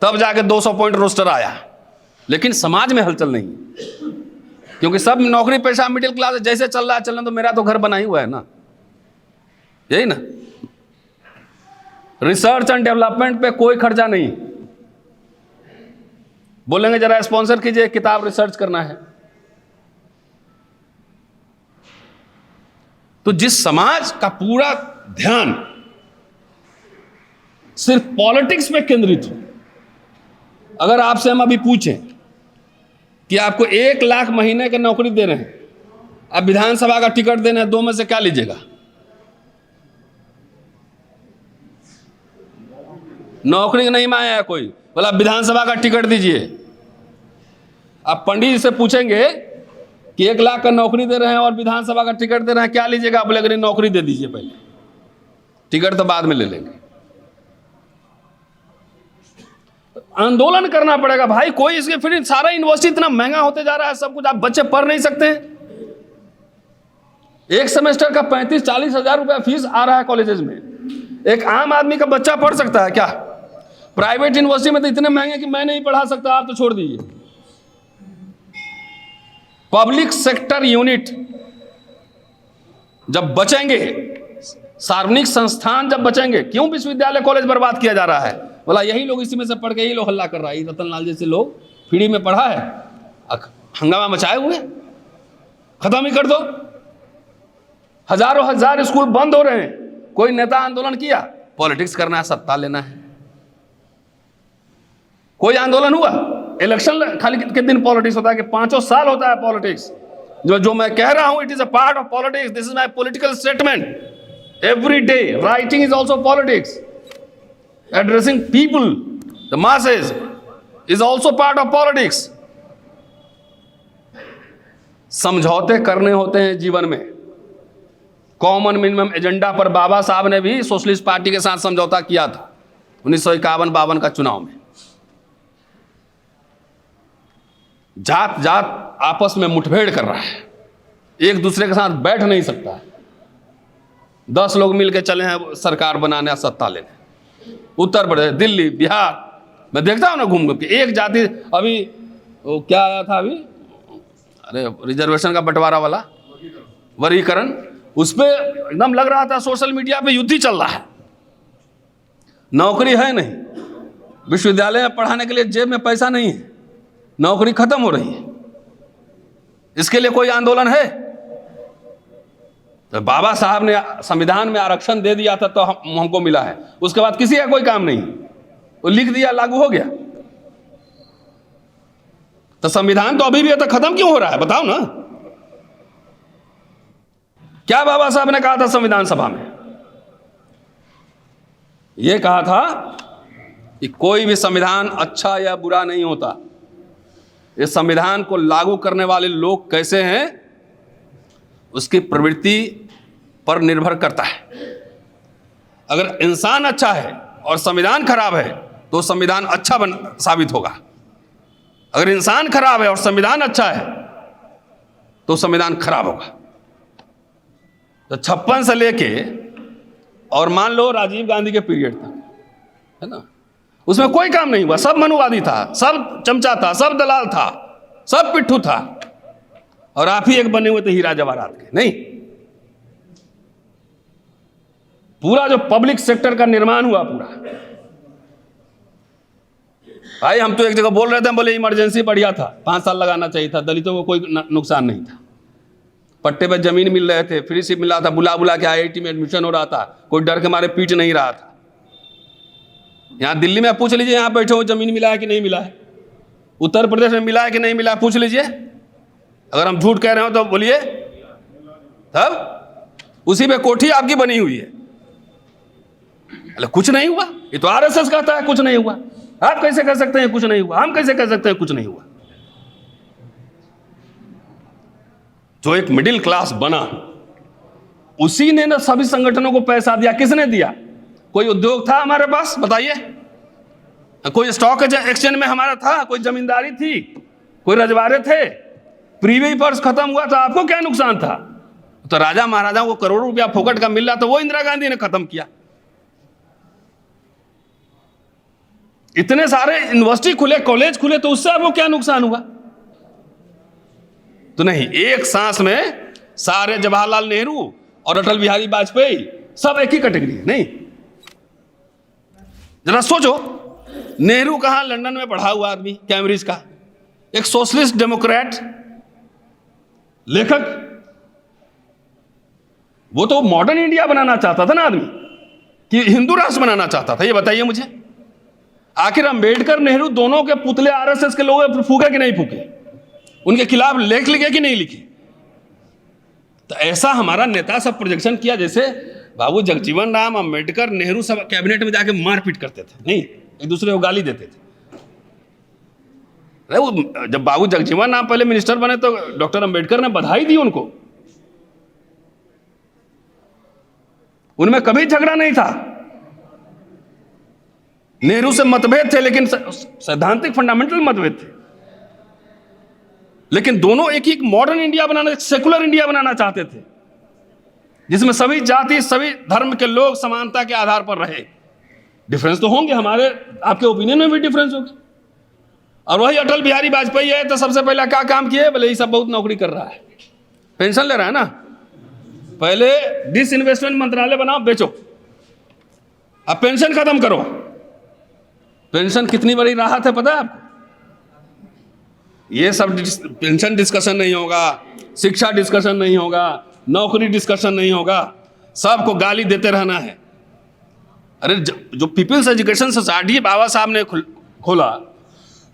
तब जाके 200 पॉइंट रोस्टर आया। लेकिन समाज में हलचल नहीं, क्योंकि सब नौकरी पेशा मिडिल क्लास जैसे चल रहा है चलना, तो मेरा तो घर बना ही हुआ है ना, यही ना। रिसर्च एंड डेवलपमेंट पे कोई खर्चा नहीं। बोलेंगे जरा स्पॉन्सर कीजिए, किताब रिसर्च करना है। तो जिस समाज का पूरा ध्यान सिर्फ पॉलिटिक्स में केंद्रित हो, अगर आपसे हम अभी पूछें कि आपको 1 लाख महीने की नौकरी दे रहे हैं, अब विधानसभा का टिकट देना है, 2 में से क्या लीजिएगा? नौकरी नहीं मांगा है कोई, बोला विधानसभा का टिकट दीजिए। आप पंडित जी से पूछेंगे कि 1 लाख का नौकरी दे रहे हैं और विधानसभा का टिकट दे रहे हैं, क्या लीजिएगा? बोले अगर नौकरी दे दीजिए पहले, टिकट तो बाद में ले लेंगे। आंदोलन करना पड़ेगा भाई, कोई इसके, फिर सारा यूनिवर्सिटी इतना महंगा होते जा रहा है, सब कुछ, आप बच्चे पढ़ नहीं सकते हैं। एक सेमेस्टर का 35-40 हजार रुपया फीस आ रहा है कॉलेजेस में। एक आम आदमी का बच्चा पढ़ सकता है क्या? प्राइवेट यूनिवर्सिटी में तो इतने महंगे कि मैं नहीं पढ़ा सकता, आप तो छोड़ दीजिए। पब्लिक सेक्टर यूनिट जब बचेंगे, सार्वजनिक संस्थान जब बचेंगे, क्यों विश्वविद्यालय कॉलेज बर्बाद किया जा रहा है? बोला यही लोग इसी में से पढ़ के यही लोग हल्ला कर रहा है। रतनलाल जैसे लोग फ्री में पढ़ा है, हंगामा मचाए हुए, खत्म ही कर दो। हजारों हजार स्कूल बंद हो रहे हैं, कोई नेता आंदोलन किया? पॉलिटिक्स करना है, सत्ता लेना है। कोई आंदोलन हुआ? इलेक्शन खाली कितने दिन पॉलिटिक्स होता है कि 5 साल होता है पॉलिटिक्स। जो मैं कह रहा हूं, it is a part of politics, this is my political statement. Every day writing is also politics, addressing people, the masses is also part of politics. समझौते करने होते हैं जीवन में। कॉमन मिनिमम एजेंडा पर बाबा साहब ने भी सोशलिस्ट पार्टी के साथ समझौता किया था 1951-52 का चुनाव में। जात जात आपस में मुठभेड़ कर रहा है, एक दूसरे के साथ बैठ नहीं सकता है। 10 लोग मिलकर चले हैं सरकार बनाने, सत्ता लेने। उत्तर प्रदेश, दिल्ली, बिहार, मैं देखता हूं ना घूम घूम के, एक जाति, अभी वो क्या आया था अभी, अरे रिजर्वेशन का बंटवारा वाला वर्गीकरण, उस पर एकदम लग रहा था सोशल मीडिया पे युद्ध ही चल रहा है। नौकरी है नहीं, विश्वविद्यालय में पढ़ाने के लिए जेब में पैसा नहीं है, नौकरी खत्म हो रही है, इसके लिए कोई आंदोलन है? तो बाबा साहब ने संविधान में आरक्षण दे दिया था तो हमको मिला है, उसके बाद किसी का कोई काम नहीं, वो लिख दिया, लागू हो गया। तो संविधान तो अभी भी है, तो खत्म क्यों हो रहा है? बताओ ना, क्या बाबा साहब ने कहा था संविधान सभा में? यह कहा था कि कोई भी संविधान अच्छा या बुरा नहीं होता, इस संविधान को लागू करने वाले लोग कैसे हैं उसकी प्रवृत्ति पर निर्भर करता है। अगर इंसान अच्छा है और संविधान खराब है तो संविधान अच्छा साबित होगा। अगर इंसान खराब है और संविधान अच्छा है तो संविधान खराब होगा। तो 56 से लेके और मान लो राजीव गांधी के पीरियड तक, है ना, उसमें कोई काम नहीं हुआ, सब मनुवादी था, सब चमचा था, सब दलाल था, सब पिट्ठू था, और आप ही एक बने हुए थे हीरा जवाहरात के। नहीं, पूरा जो पब्लिक सेक्टर का निर्माण हुआ पूरा, भाई हम तो एक जगह बोल रहे थे, बोले इमरजेंसी बढ़िया था, 5 साल लगाना चाहिए था, दलितों को कोई नुकसान नहीं था, पट्टे पे जमीन मिल रहे थे, फ्री सीट मिल रहा था, बुला बुला के IIT में एडमिशन हो रहा था, कोई डर के मारे पीट नहीं रहा था। यहाँ दिल्ली में पूछ लीजिए, यहाँ बैठे हो जमीन मिला है कि नहीं मिला है, उत्तर प्रदेश में मिला है कि नहीं मिला है, पूछ लीजिए। अगर हम झूठ कह रहे हो तो बोलिए, तब उसी पे कोठी आपकी बनी हुई है। अरे कुछ नहीं हुआ, ये तो RSS कहता है कुछ नहीं हुआ, आप कैसे कह सकते हैं कुछ नहीं हुआ? हम कैसे कह सकते हैं कुछ नहीं हुआ? जो एक मिडिल क्लास बना, उसी ने ना सभी संगठनों को पैसा दिया। किसने दिया? कोई उद्योग था हमारे पास? बताइए। कोई स्टॉक एक्सचेंज में हमारा था? कोई जमींदारी थी? कोई रजवाड़े थे, प्रीवी पर्स खत्म हुआ तो आपको क्या नुकसान था? तो राजा महाराजाओं को करोड़ों रुपया फोकट का मिल रहा, तो वो इंदिरा गांधी ने खत्म किया। इतने सारे यूनिवर्सिटी खुले, कॉलेज खुले, तो उससे आपको क्या नुकसान हुआ? तो नहीं, एक सांस में सारे जवाहरलाल नेहरू और अटल बिहारी वाजपेयी सब एक ही कैटेगरी है। नहीं, जरा सोचो, नेहरू कहां? लंदन में पढ़ा हुआ आदमी, कैम्ब्रिज का, एक सोशलिस्ट डेमोक्रेट लेखक। वो तो मॉडर्न इंडिया बनाना चाहता था ना आदमी, कि हिंदू राष्ट्र बनाना चाहता था। ये बताइए मुझे, आखिर अंबेडकर नेहरू दोनों के पुतले आरएसएस के लोग फूके कि नहीं फूके? उनके खिलाफ लेख लिखे कि नहीं लिखे? तो ऐसा हमारा नेता सब प्रोजेक्शन किया जैसे बाबू जगजीवन राम, अंबेडकर, नेहरू सब कैबिनेट में जाके मारपीट करते थे, नहीं, एक दूसरे को गाली देते थे। अरे वो जब बाबू जगजीवन राम पहले मिनिस्टर बने तो डॉक्टर अंबेडकर ने बधाई दी उनको, उनमें कभी झगड़ा नहीं था। नेहरू से मतभेद थे, लेकिन सैद्धांतिक फंडामेंटल मतभेद थे, लेकिन दोनों एक ही मॉडर्न इंडिया बनाना, सेकुलर इंडिया बनाना चाहते थे, जिसमें सभी जाति, सभी धर्म के लोग समानता के आधार पर रहे। डिफरेंस तो होंगे, हमारे आपके ओपिनियन में भी डिफरेंस होगा। और वही अटल बिहारी वाजपेयी है तो सबसे पहले क्या काम किए? बोले ये सब बहुत नौकरी कर रहा है, पेंशन ले रहा है ना, पहले डिसइन्वेस्टमेंट मंत्रालय बनाओ, बेचो, अब पेंशन खत्म करो। पेंशन कितनी बड़ी राहत है पता है आपको? ये सब पेंशन डिस्कशन नहीं होगा, शिक्षा डिस्कशन नहीं होगा, नौकरी डिस्कशन नहीं होगा, सबको गाली देते रहना है। अरे जो पीपल्स एजुकेशन सोसाइटी बाबा साहब ने खोला,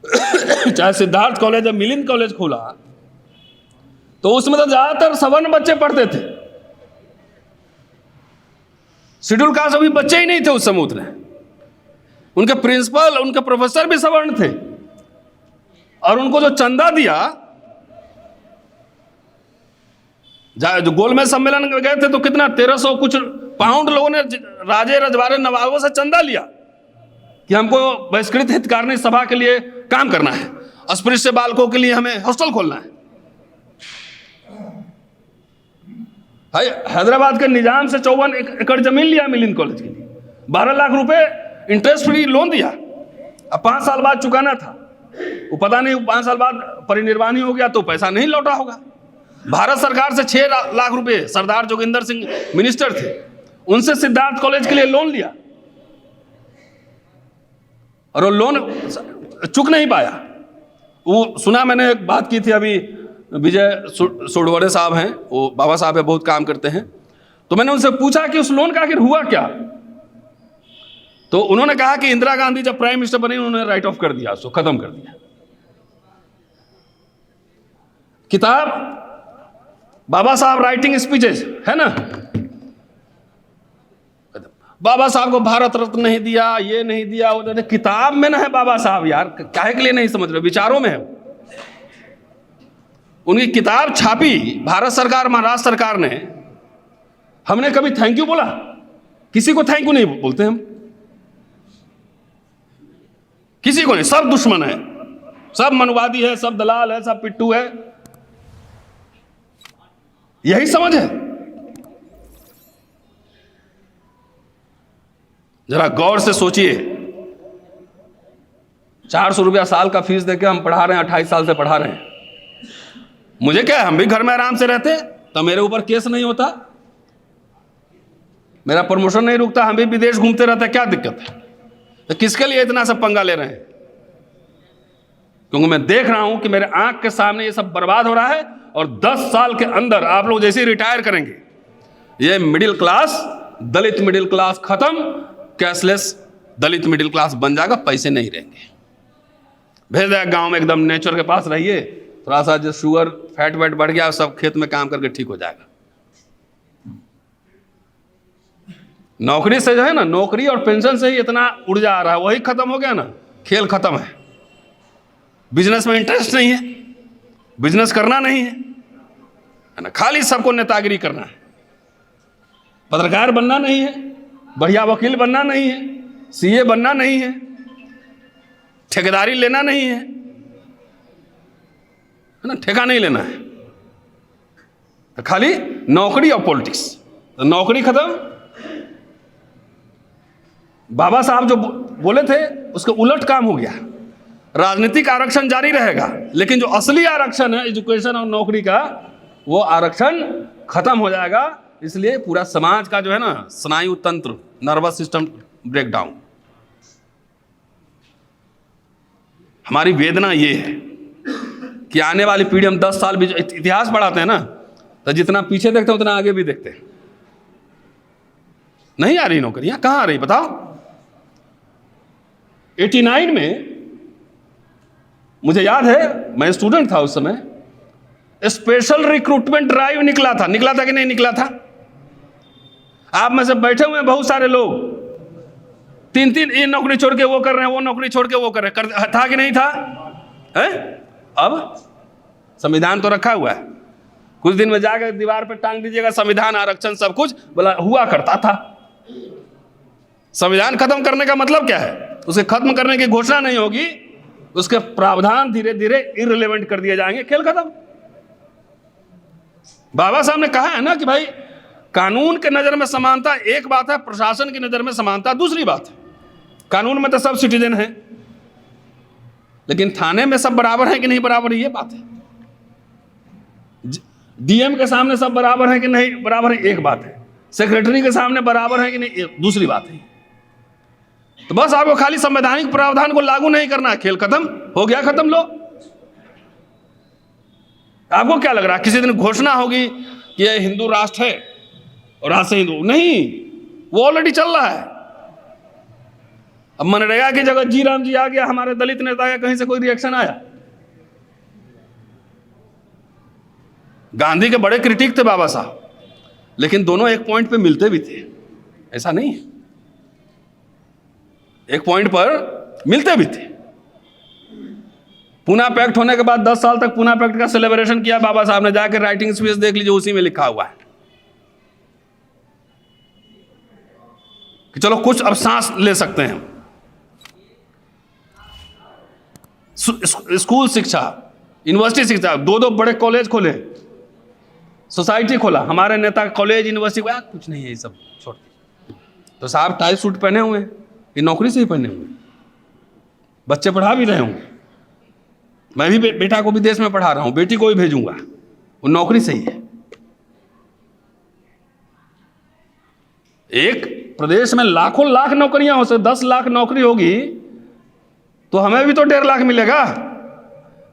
चाहे सिद्धार्थ कॉलेज या मिलिंद कॉलेज खोला, तो उसमें तो ज्यादातर सवर्ण बच्चे पढ़ते थे, शेड्यूल कास्ट अभी बच्चे ही नहीं थे उस समय उतने। उनके प्रिंसिपल, उनके प्रोफेसर भी सवर्ण थे, और उनको जो चंदा दिया, जो गोलमेज सम्मेलन में गए थे तो कितना 1300 कुछ पाउंड लोगों ने राजे रजवाड़े नवाबों से चंदा लिया कि हमको बहिष्कृत हितकारिणी सभा के लिए काम करना है, अस्पृश्य बालकों के लिए हमें हॉस्टल खोलना है। भाई हैदराबाद के निजाम से 54 एकड़ जमीन लिया मिलिंद कॉलेज के लिए, 12 लाख रुपए इंटरेस्ट फ्री लोन दिया, अब 5 साल बाद चुकाना था, वो पता नहीं 5 साल बाद परिनिर्वाण हो गया तो पैसा नहीं लौटा होगा। भारत सरकार से 6 लाख रुपए सरदार जोगिंदर सिंह मिनिस्टर थे, उनसे सिद्धार्थ कॉलेज के लिए लोन लिया, और वो लोन चुक नहीं पाया। वो सुना, मैंने एक बात की थी अभी, विजय सोडवड़े साहब हैं, वो बाबा साहब है, बहुत काम करते हैं, तो मैंने उनसे पूछा कि उस लोन का आखिर हुआ क्या? तो उन्होंने कहा कि इंदिरा गांधी जब प्राइम मिनिस्टर बनी उन्होंने राइट ऑफ कर दिया, उसको खत्म कर दिया। किताब बाबा साहब राइटिंग स्पीचेस है ना, बाबा साहब को भारत रत्न नहीं दिया, ये नहीं दिया, वो किताब में ना है बाबा साहब, यार काहे के लिए नहीं समझ रहे, विचारों में है। उनकी किताब छापी भारत सरकार, महाराष्ट्र सरकार ने, हमने कभी थैंक यू बोला? किसी को थैंक यू नहीं बोलते हम, किसी को नहीं, सब दुश्मन है, सब मनवादी है, सब दलाल है, सब पिट्टू है, यही समझ है। जरा गौर से सोचिए, 400 रुपया साल का फीस देके हम पढ़ा रहे हैं, 28 साल से पढ़ा रहे हैं। मुझे क्या है, हम भी घर में आराम से रहते तो मेरे ऊपर केस नहीं होता, मेरा प्रमोशन नहीं रुकता, हम भी विदेश घूमते रहते, क्या दिक्कत है? तो किसके लिए इतना सब पंगा ले रहे हैं? क्योंकि मैं देख रहा हूं कि मेरे आंख के सामने ये सब बर्बाद हो रहा है, और 10 साल के अंदर आप लोग जैसे ही रिटायर करेंगे, ये मिडिल क्लास, दलित मिडिल क्लास खत्म, कैशलेस दलित मिडिल क्लास बन जाएगा, पैसे नहीं रहेंगे, भेज देगा गांव में, एकदम नेचर के पास रहिए, थोड़ा सा जो शुगर फैट वैट बढ़ गया सब खेत में काम करके ठीक हो जाएगा। नौकरी से जो है ना, नौकरी और पेंशन से ही इतना ऊर्जा आ रहा है, वही खत्म हो गया ना, खेल खत्म है। बिजनेस में इंटरेस्ट नहीं है, बिजनेस करना नहीं है ना, खाली सबको नेतागिरी करना है, पत्रकार बनना नहीं है, बढ़िया वकील बनना नहीं है, सीए बनना नहीं है, ठेकेदारी लेना नहीं है, है ना, ठेका नहीं लेना है, तो खाली नौकरी और पॉलिटिक्स। तो नौकरी खत्म, बाबा साहब जो बोले थे उसके उलट काम हो गया। राजनीतिक आरक्षण जारी रहेगा, लेकिन जो असली आरक्षण है एजुकेशन और नौकरी का, वो आरक्षण खत्म हो जाएगा। इसलिए पूरा समाज का जो है ना स्नायु तंत्र, नर्वस सिस्टम ब्रेक डाउन। हमारी वेदना ये है कि आने वाली पीढ़ी, हम 10 साल भी इतिहास पढ़ाते हैं ना, तो जितना पीछे देखते हैं उतना आगे भी देखते हैं। नहीं आ रही नौकरियां, कहां आ रही बताओ। 89 में मुझे याद है, मैं स्टूडेंट था उस समय, स्पेशल रिक्रूटमेंट ड्राइव निकला था कि नहीं निकला था? आप में से बैठे हुए बहुत सारे लोग 3-3 ये नौकरी छोड़ के वो कर रहे हैं, वो नौकरी छोड़ के वो कर रहे हैं, था कि नहीं था? है? अब संविधान तो रखा हुआ है, कुछ दिन में जाकर दीवार पे टांग दीजिएगा संविधान, आरक्षण, सब कुछ बोला हुआ करता था। संविधान खत्म करने का मतलब क्या है? उसे खत्म करने की घोषणा नहीं होगी, उसके प्रावधान धीरे धीरे इररिलेवेंट कर दिए जाएंगे, खेल खत्म। बाबा साहब ने कहा है ना कि भाई कानून के नजर में समानता एक बात है, प्रशासन की नजर में समानता दूसरी बात है। कानून में तो सब सिटीजन हैं, लेकिन थाने में सब बराबर हैं कि नहीं बराबर, ये बात है। डीएम के सामने सब बराबर हैं कि नहीं बराबर है, एक बात है। सेक्रेटरी के सामने बराबर है कि नहीं, दूसरी बात है। तो बस आपको खाली संवैधानिक प्रावधान को लागू नहीं करना है, खेल खत्म हो गया, खत्म। लो, आपको क्या लग रहा है किसी दिन घोषणा होगी कि यह हिंदू राष्ट्र है और आज से हिंदू नहीं, वो ऑलरेडी चल रहा है। अब मनरेगा की जगह जी राम जी आ गया, हमारे दलित नेता का कहीं से कोई रिएक्शन आया? गांधी के बड़े क्रिटिक थे बाबा साहब, लेकिन दोनों एक पॉइंट पे मिलते भी थे, ऐसा नहीं है, एक पॉइंट पर मिलते भी थे। पूना पैक्ट होने के बाद 10 साल तक पूना पैक्ट का सेलिब्रेशन किया बाबा साहब ने, जाकर राइटिंग स्पेस देख लीजिए, उसी में लिखा हुआ है कि चलो कुछ अब सांस ले सकते हैं। स्कूल शिक्षा, यूनिवर्सिटी शिक्षा, 2 बड़े कॉलेज खोले, सोसाइटी खोला, हमारे नेता कॉलेज यूनिवर्सिटी कुछ नहीं है, ये सब छोड़। तो साहब टाई सूट पहने हुए, ये नौकरी से ही पहने हुए, बच्चे पढ़ा भी रहे होंगे। मैं भी बेटा को विदेश में पढ़ा रहा हूं, बेटी को भी भेजूंगा, वो नौकरी से ही है। एक प्रदेश में लाखों लाख नौकरियां हो, 10 लाख नौकरी होगी तो हमें भी तो 1.5 लाख मिलेगा,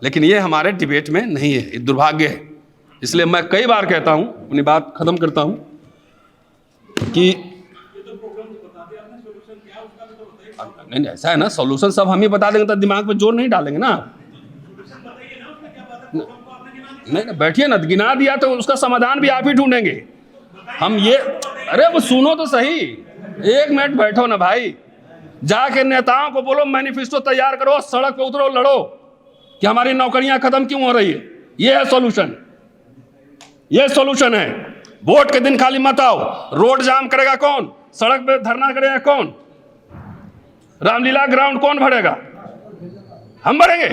लेकिन ये हमारे डिबेट में नहीं है, ये दुर्भाग्य है। इसलिए मैं कई बार कहता हूं, अपनी बात खत्म करता हूं कि नहीं, ऐसा है ना, सॉल्यूशन सब हम ही बता देंगे तो दिमाग पे जोर नहीं डालेंगे ना। नहीं, बैठिए ना, गिना दिया तो उसका समाधान भी आप ही ढूंढेंगे। हम ये, अरे वो सुनो तो सही, 1 मिनट बैठो ना भाई, जाके नेताओं को बोलो मैनिफेस्टो तैयार करो, सड़क पे उतरो, लड़ो कि हमारी नौकरियां खत्म क्यों हो रही है। ये है सॉल्यूशन, ये सॉल्यूशन है। वोट के दिन खाली मत आओ, रोड जाम करेगा कौन, सड़क पे धरना करेगा कौन, रामलीला ग्राउंड कौन भरेगा? हम भरेंगे,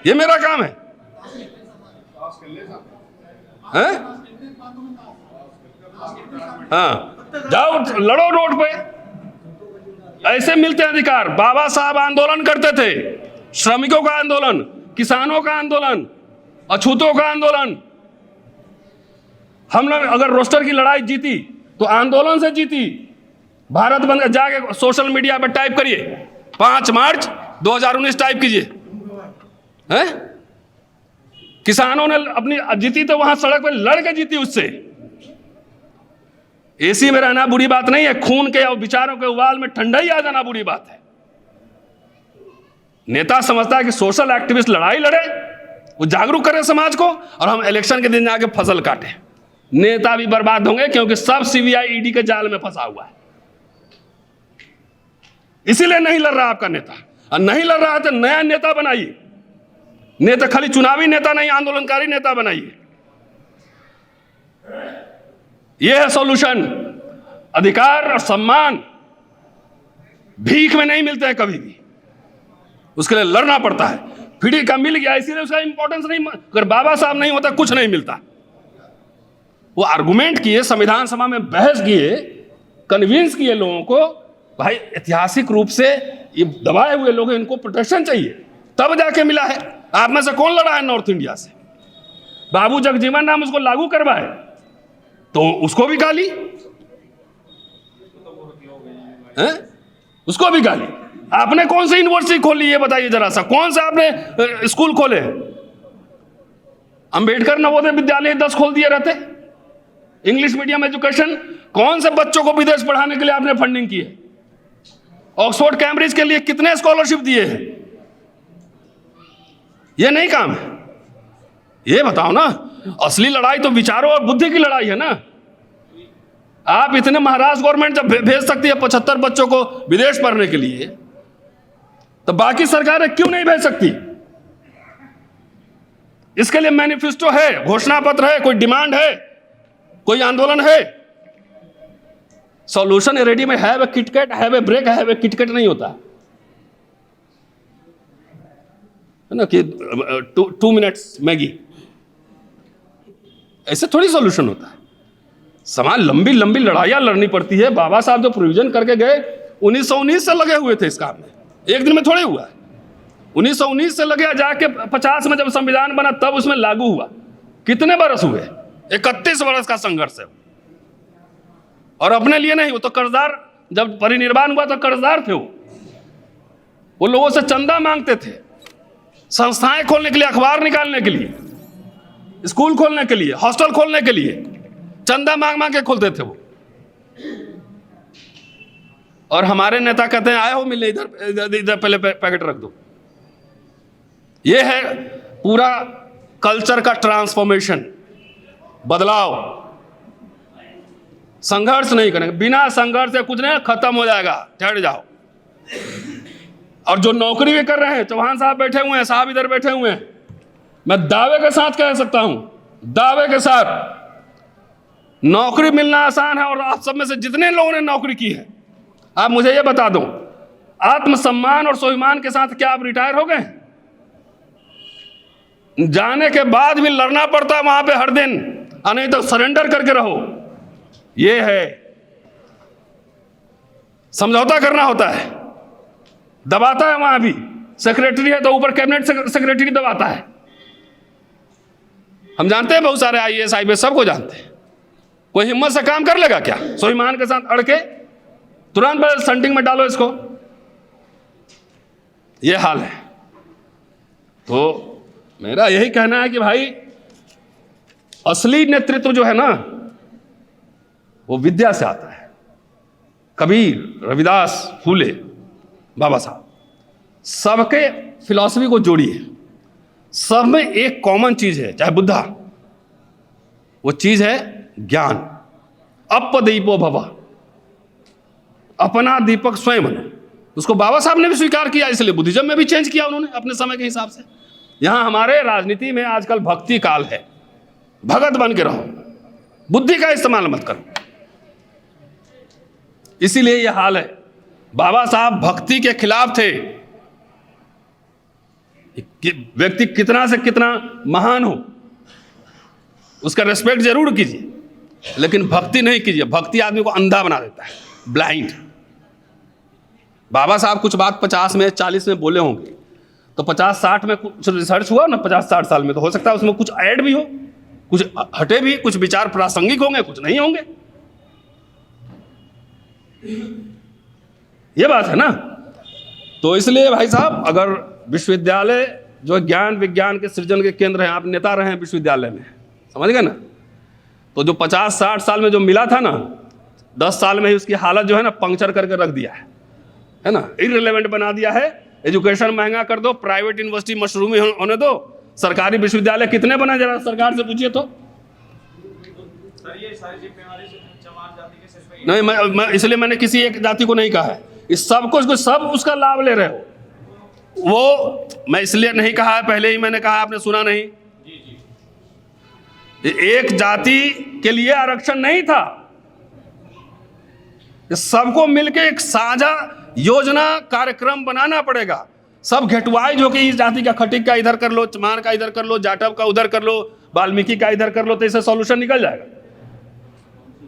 ये मेरा काम है। हाँ, जाओ लड़ो रोड पे, ऐसे मिलते अधिकार। बाबा साहब आंदोलन करते थे, श्रमिकों का आंदोलन, किसानों का आंदोलन, अछूतों का आंदोलन। हम लोग अगर रोस्टर की लड़ाई जीती तो आंदोलन से जीती। भारत बंद, जाके सोशल मीडिया पर टाइप करिए 5 मार्च 2019 टाइप कीजिए, हैं? किसानों ने अपनी जीती तो वहां सड़क पर लड़ के जीती उससे। एसी में रहना बुरी बात नहीं है, खून के और विचारों के उबाल में ठंडाई आ जाना बुरी बात है। नेता समझता है कि सोशल एक्टिविस्ट लड़ाई लड़े, वो जागरूक करे समाज को, और हम इलेक्शन के दिन जाके फसल काटे। नेता भी बर्बाद होंगे, क्योंकि सब सीबीआई ईडी के जाल में फंसा हुआ है। इसीलिए नहीं लड़ रहा आपका नेता, और नहीं लड़ रहा है तो नया नेता बनाइए। नेता खाली चुनावी नेता नहीं, आंदोलनकारी नेता बनाइए। यह है सॉल्यूशन। अधिकार और सम्मान भीख में नहीं मिलते हैं कभी भी, उसके लिए लड़ना पड़ता है। फ्री का मिल गया इसलिए उसका इंपॉर्टेंस नहीं, अगर बाबा साहब नहीं होता कुछ नहीं मिलता। वो आर्गुमेंट किए, संविधान सभा में बहस किए, कन्विंस किए लोगों को, भाई ऐतिहासिक रूप से ये दबाए हुए लोग हैं, इनको प्रोटेक्शन चाहिए, तब जाके मिला है। आप में से कौन लड़ा है नॉर्थ इंडिया से? बाबू जगजीवन राम उसको लागू करवाए तो उसको भी गाली है, उसको भी गाली। आपने कौन सी यूनिवर्सिटी खोली ये बताइए जरा सा, कौन सा आपने स्कूल खोले? अंबेडकर नवोदय विद्यालय 10 खोल दिए रहते। इंग्लिश मीडियम एजुकेशन, कौन से बच्चों को विदेश पढ़ाने के लिए आपने फंडिंग की है? ऑक्सफोर्ड कैम्ब्रिज के लिए कितने स्कॉलरशिप दिए हैं? ये नहीं काम है। ये बताओ ना, असली लड़ाई तो विचारों और बुद्धि की लड़ाई है ना। आप इतने महाराष्ट्र गवर्नमेंट जब भेज सकती है 75 बच्चों को विदेश पढ़ने के लिए, तो बाकी सरकारें क्यों नहीं भेज सकती? इसके लिए मैनिफेस्टो है, घोषणा पत्र है, कोई डिमांड है, कोई आंदोलन है। सॉल्यूशन रेडी में have a KitKat, have a break, have a KitKat नहीं होता है ना कि 2 मिनट्स मैगी, ऐसे थोड़ी सॉल्यूशन होता है। समाज लंबी लंबी लड़ाइयां लड़नी पड़ती है। बाबा साहब जो प्रोविजन करके गए 1919 से लगे हुए थे इस काम में, एक दिन में थोड़े हुआ है। 1919 से लगे जाके 50 में जब संविधान बना तब उसमें लागू हुआ। कितने बरस हुए? 31 वर्ष का संघर्ष है। और अपने लिए नहीं, वो तो कर्जदार, जब परिनिर्वाण हुआ तो कर्जदार थे। वो लोगों से चंदा मांगते थे, संस्थाएं खोलने के लिए, अखबार निकालने के लिए, स्कूल खोलने के लिए, हॉस्टल खोलने के लिए चंदा मांग मांग के खोलते थे वो। और हमारे नेता कहते हैं आए हो मिलने, इधर इधर पहले पैकेट रख दो। ये है पूरा कल्चर का ट्रांसफॉर्मेशन, बदलाव। संघर्ष नहीं करेंगे, बिना संघर्ष से कुछ नहीं, खत्म हो जाएगा, ठहर जाओ। और जो नौकरी भी कर रहे हैं, चौहान साहब बैठे हुए हैं, साहब इधर बैठे हुए हैं, मैं दावे के साथ कह सकता हूं, दावे के साथ, नौकरी मिलना आसान है। और आप सब में से जितने लोगों ने नौकरी की है, आप मुझे ये बता दो, आत्मसम्मान और स्वाभिमान के साथ क्या आप रिटायर हो गए? जाने के बाद भी लड़ना पड़ता है वहां पे हर दिन, और नहीं तो सरेंडर करके रहो। ये है, समझौता करना होता है, दबाता है। वहां भी सेक्रेटरी है तो ऊपर कैबिनेट सेक्रेटरी दबाता है। हम जानते हैं, बहुत सारे IAS IPS सबको जानते हैं। कोई हिम्मत से काम कर लेगा क्या? स्वाभिमान के साथ अड़ के तुरंत बस संटिंग में डालो इसको। ये हाल है। तो मेरा यही कहना है कि भाई असली नेतृत्व जो है ना, वो विद्या से आता है। कबीर, रविदास, फूले, बाबा साहब, सबके फिलॉसफी को जोड़िए। सब में एक कॉमन चीज है, चाहे बुद्धा, वो चीज है ज्ञान। अपदीपो भव, अपना दीपक स्वयं बनो। उसको बाबा साहब ने भी स्वीकार किया, इसलिए बुद्धिज्म में भी चेंज किया उन्होंने अपने समय के हिसाब से। यहां हमारे राजनीति में आजकल भक्ति काल है, भगत बन के रहो, बुद्धि का इस्तेमाल मत करो। इसीलिए यह हाल है। बाबा साहब भक्ति के खिलाफ थे। व्यक्ति कितना से कितना महान हो, उसका रेस्पेक्ट जरूर कीजिए, लेकिन भक्ति नहीं कीजिए। भक्ति आदमी को अंधा बना देता है, ब्लाइंड। बाबा साहब कुछ बात 50 में 40 में बोले होंगे, तो 50-60 में कुछ रिसर्च हुआ ना, 50-60 साल में, तो हो सकता है उसमें कुछ ऐड भी हो, कुछ हटे भी, कुछ विचार प्रासंगिक होंगे, कुछ नहीं होंगे। ये बात है ना। तो इसलिए भाई साहब, अगर विश्वविद्यालय जो ज्ञान विज्ञान के सृजन के केंद्र हैं, आप नेता रहे हैं विश्वविद्यालय में, समझ गए ना, तो जो 50-60 साल में जो मिला था ना, 10 साल में ही उसकी हालत जो है ना पंक्चर करके रख दिया है ना, इररिलेवेंट बना दिया है। एजुकेशन महंगा कर दो, प्राइवेट यूनिवर्सिटी मशरूमी होने दो, सरकारी विश्वविद्यालय कितने बना, जरा सरकार से पूछिए तो। नहीं, मैं इसलिए मैंने किसी एक जाति को नहीं कहा है, इस सब को सब उसका लाभ ले रहे हो। वो मैं इसलिए नहीं कहा है, पहले ही मैंने कहा, आपने सुना नहीं। एक जाति के लिए आरक्षण नहीं था, सबको मिलकर एक साझा योजना कार्यक्रम बनाना पड़ेगा। सब घेटुआई जो कि इस जाति का खटिक का इधर कर लो, चमार का इधर कर लो, जाटव का उधर कर लो, वाल्मीकि का इधर कर लो, तो इससे सॉल्यूशन निकल जाएगा।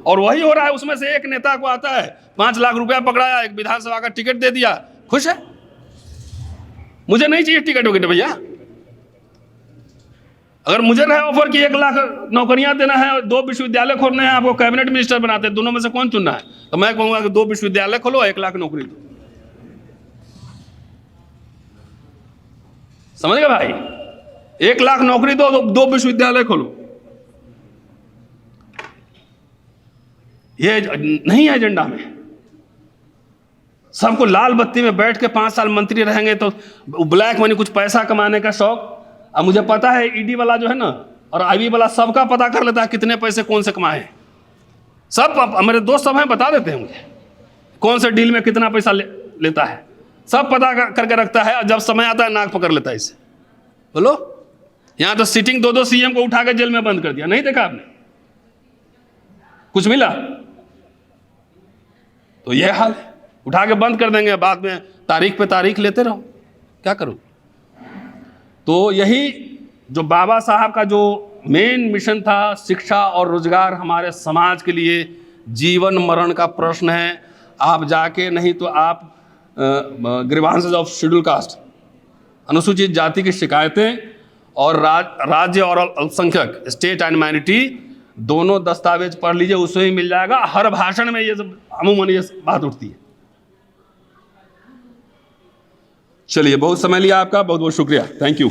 और वही हो रहा है। उसमें से एक नेता को आता है 5 लाख रुपया पकड़ाया, एक विधानसभा का टिकट दे दिया, खुश है। मुझे नहीं चाहिए टिकट विकेट भैया। अगर मुझे रहे ऑफर कि 1 लाख नौकरियां देना है और 2 विश्वविद्यालय खोलने हैं, आपको कैबिनेट मिनिस्टर बनाते हैं, दोनों में से कौन चुनना है, तो मैं कहूंगा कि 2 विश्वविद्यालय खोलो, 1 लाख नौकरी दो। समझ गए भाई? 1 लाख नौकरी दो, 2 विश्वविद्यालय खोलो। ये नहीं है एजेंडा में। सबको लाल बत्ती में बैठ के 5 साल मंत्री रहेंगे तो ब्लैक मनी, कुछ पैसा कमाने का शौक। अब मुझे पता है ईडी वाला जो है ना और आईबी वाला सबका पता कर लेता है कितने पैसे कौन से कमाए। सब मेरे दोस्त सब हैं, बता देते हैं मुझे कौन से डील में कितना पैसा लेता है, सब पता करके रखता है। और जब समय आता है नाक पकड़ लेता है इसे। बोलो, यहां तो सिटिंग 2 सीएम को उठा के जेल में बंद कर दिया, नहीं देखा आपने? कुछ मिला? तो यह हाल है, उठा के बंद कर देंगे, बाद में तारीख पे तारीख लेते रहो, क्या करूं? तो यही जो बाबा साहब का जो मेन मिशन था, शिक्षा और रोजगार हमारे समाज के लिए जीवन मरण का प्रश्न है। आप जाके, नहीं तो आप ग्रीवांसेस ऑफ शेड्यूल कास्ट, अनुसूचित जाति की शिकायतें और राज्य और अल्पसंख्यक, स्टेट एंड माइनॉरिटी, दोनों दस्तावेज पढ़ लीजिए, उसमें ही मिल जाएगा। हर भाषण में ये अमूमन ये बात उठती है। चलिए, बहुत समय लिया आपका, बहुत बहुत शुक्रिया, थैंक यू।